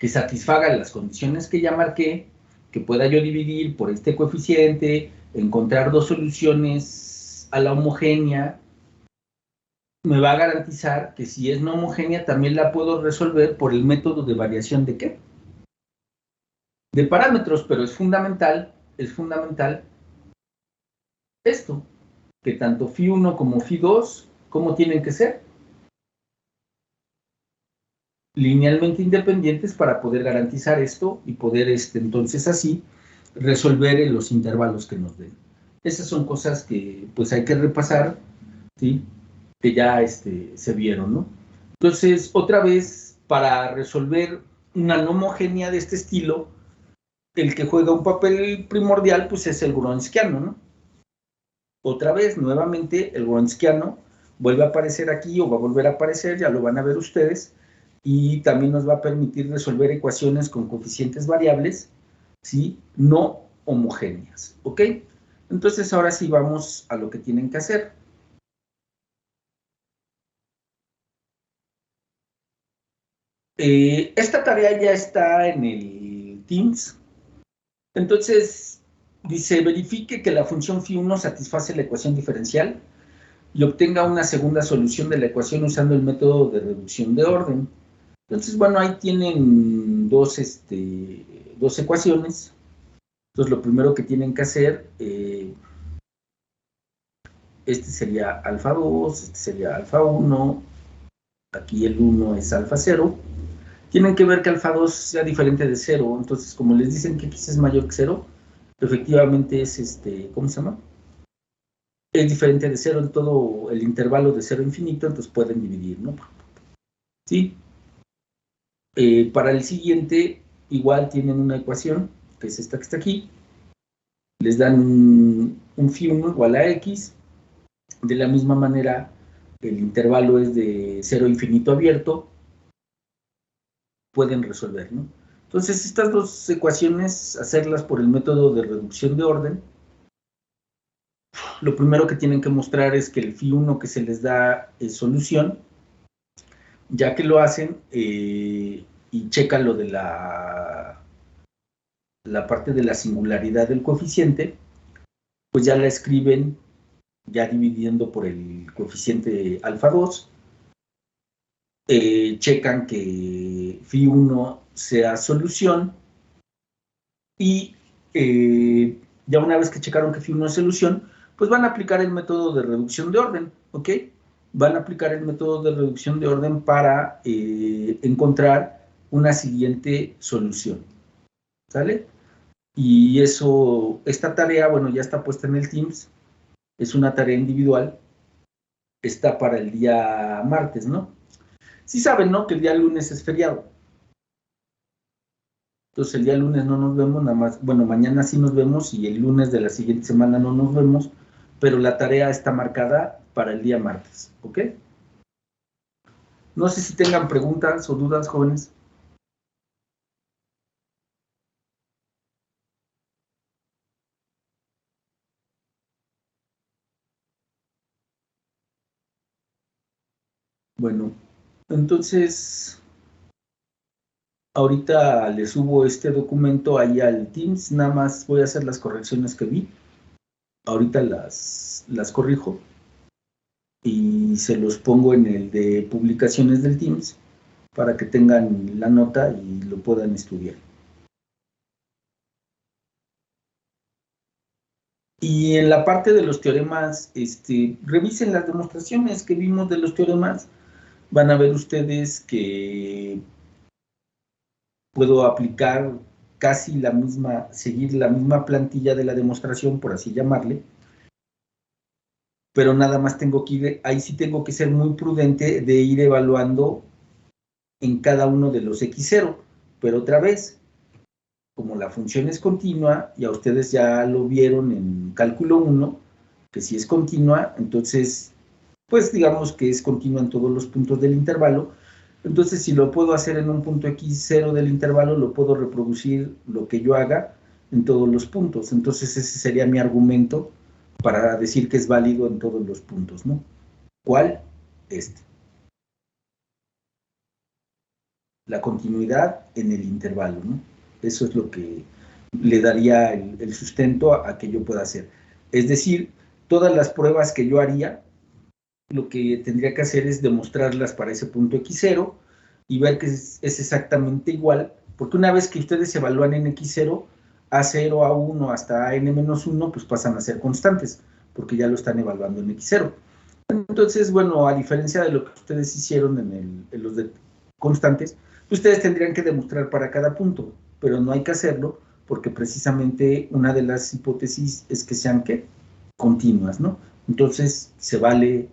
que satisfaga las condiciones que ya marqué, que pueda yo dividir por este coeficiente, encontrar dos soluciones a la homogénea, me va a garantizar que si es no homogénea también la puedo resolver por el método de variación de ¿qué? De parámetros, pero es fundamental esto, que tanto phi1 como phi2, ¿cómo tienen que ser? Linealmente independientes para poder garantizar esto y poder entonces así resolver en los intervalos que nos den. Esas son cosas que pues hay que repasar, ¿sí? Que ya se vieron, ¿no? Entonces, otra vez, para resolver una no homogénea de este estilo, el que juega un papel primordial pues es el Wronskiano, ¿no? Otra vez, nuevamente, el Wronskiano vuelve a aparecer aquí o va a volver a aparecer, ya lo van a ver ustedes, y también nos va a permitir resolver ecuaciones con coeficientes variables, ¿sí? No homogéneas, ¿ok? Entonces, ahora sí vamos a lo que tienen que hacer. Esta tarea ya está en el Teams. Entonces, dice, verifique que la función phi1 satisface la ecuación diferencial y obtenga una segunda solución de la ecuación usando el método de reducción de orden. Entonces, bueno, ahí tienen dos ecuaciones. Entonces, lo primero que tienen que hacer, este sería alfa 2, este sería alfa 1, aquí el 1 es alfa 0. Tienen que ver que alfa 2 sea diferente de 0, entonces como les dicen que x es mayor que 0, efectivamente es ¿cómo se llama? Es diferente de 0 en todo el intervalo de 0 a infinito, entonces pueden dividir, ¿no? ¿Sí? Para el siguiente, igual tienen una ecuación, que es esta que está aquí, les dan un phi1 igual a x, de la misma manera el intervalo es de 0 a infinito abierto, pueden resolver, ¿no? Entonces, estas dos ecuaciones, hacerlas por el método de reducción de orden, lo primero que tienen que mostrar es que el phi1 que se les da es solución, ya que lo hacen y checan lo de la parte de la singularidad del coeficiente, pues ya la escriben ya dividiendo por el coeficiente alfa 2, checan que phi1 sea solución y ya una vez que checaron que phi1 es solución, pues van a aplicar el método de reducción de orden, ¿ok? Van a aplicar el método de reducción de orden para encontrar una siguiente solución, ¿sale? Y eso, esta tarea, bueno, ya está puesta en el Teams, es una tarea individual, está para el día martes, ¿no? Sí saben, ¿no? Que el día lunes es feriado. Entonces el día lunes no nos vemos, nada más, bueno, mañana sí nos vemos y el lunes de la siguiente semana no nos vemos, pero la tarea está marcada para el día martes, ¿ok? No sé si tengan preguntas o dudas, jóvenes. Bueno, entonces, ahorita le subo este documento ahí al Teams, nada más voy a hacer las correcciones que vi. Ahorita las corrijo y se los pongo en el de publicaciones del Teams para que tengan la nota y lo puedan estudiar. Y en la parte de los teoremas, revisen las demostraciones que vimos de los teoremas. Van a ver ustedes que puedo aplicar casi la misma, seguir la misma plantilla de la demostración, por así llamarle, pero nada más tengo que ir, ahí sí tengo que ser muy prudente de ir evaluando en cada uno de los x0, pero otra vez, como la función es continua, y a ustedes ya lo vieron en cálculo 1, que si es continua, entonces, pues digamos que es continua en todos los puntos del intervalo. Entonces, si lo puedo hacer en un punto x0 del intervalo, lo puedo reproducir lo que yo haga en todos los puntos. Entonces, ese sería mi argumento para decir que es válido en todos los puntos, ¿no? ¿Cuál? Este. la continuidad en el intervalo, ¿no? Eso es lo que le daría el sustento a que yo pueda hacer. Es decir, todas las pruebas que yo haría, lo que tendría que hacer es demostrarlas para ese punto X0 y ver que es exactamente igual, porque una vez que ustedes evalúan en X0, A0, A1 hasta AN-1, pues pasan a ser constantes, porque ya lo están evaluando en X0. Entonces, bueno, a diferencia de lo que ustedes hicieron en los de constantes, ustedes tendrían que demostrar para cada punto, pero no hay que hacerlo porque precisamente una de las hipótesis es que sean, ¿qué? Continuas, ¿no? Entonces, se vale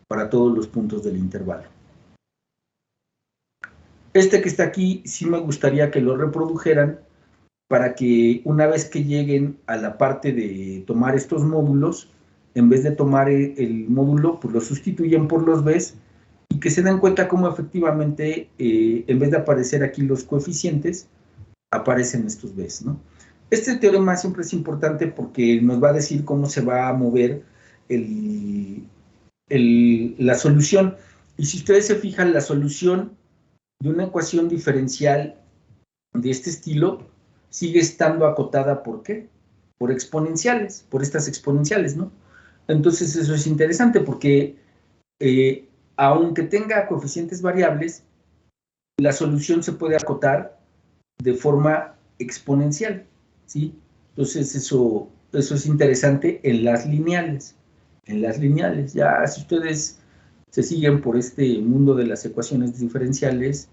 para todos los puntos del intervalo. Este que está aquí, sí me gustaría que lo reprodujeran para que una vez que lleguen a la parte de tomar estos módulos, en vez de tomar el módulo, pues lo sustituyen por los Bs y que se den cuenta cómo efectivamente, en vez de aparecer aquí los coeficientes, aparecen estos Bs, ¿no? Este teorema siempre es importante porque nos va a decir cómo se va a mover la solución. Y si ustedes se fijan, la solución de una ecuación diferencial de este estilo sigue estando acotada, ¿por qué? Por exponenciales, por estas exponenciales, ¿no? Entonces eso es interesante porque aunque tenga coeficientes variables, la solución se puede acotar de forma exponencial, ¿sí? Entonces eso es interesante en las lineales. En las lineales, ya si ustedes se siguen por este mundo de las ecuaciones diferenciales,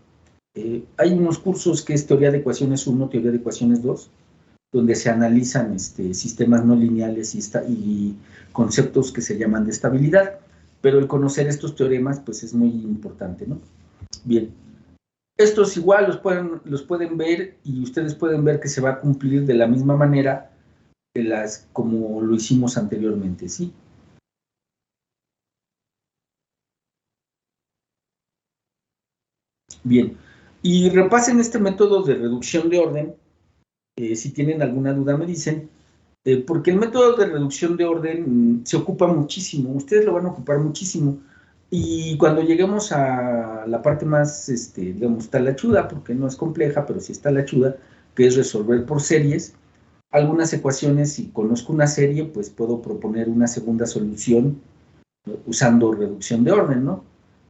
hay unos cursos que es teoría de ecuaciones 1, teoría de ecuaciones 2, donde se analizan sistemas no lineales y conceptos que se llaman de estabilidad, pero el conocer estos teoremas pues es muy importante, ¿no? Bien, estos igual los pueden ver y ustedes pueden ver que se va a cumplir de la misma manera como lo hicimos anteriormente, ¿sí? Bien, y repasen este método de reducción de orden. Si tienen alguna duda me dicen, porque el método de reducción de orden se ocupa muchísimo, ustedes lo van a ocupar muchísimo, y cuando lleguemos a la parte más, digamos, talachuda, porque no es compleja, pero sí está talachuda, que es resolver por series, algunas ecuaciones, si conozco una serie, pues puedo proponer una segunda solución usando reducción de orden, ¿no?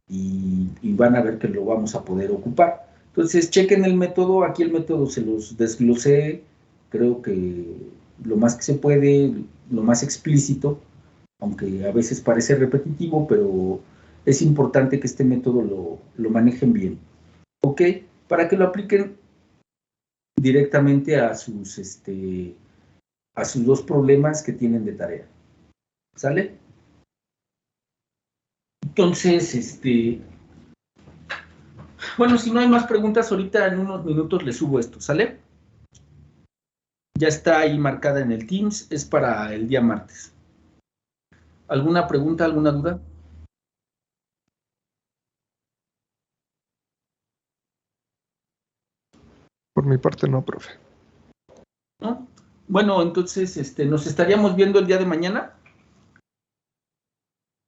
Y van a ver que lo vamos a poder ocupar. Entonces, chequen el método, aquí el método se los desglosé, creo que lo más que se puede, lo más explícito, aunque a veces parece repetitivo, pero es importante que este método lo manejen bien, ¿ok? Para que lo apliquen directamente a sus dos problemas que tienen de tarea, ¿sale? Entonces, bueno, si no hay más preguntas, ahorita en unos minutos les subo esto, ¿sale? Ya está ahí marcada en el Teams, es para el día martes. ¿Alguna pregunta, alguna duda? Por mi parte no, profe. ¿No? Bueno, entonces nos estaríamos viendo el día de mañana.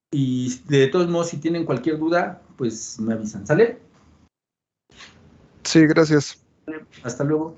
Y de todos modos, si tienen cualquier duda, pues me avisan, ¿sale? Sí, gracias. Hasta luego.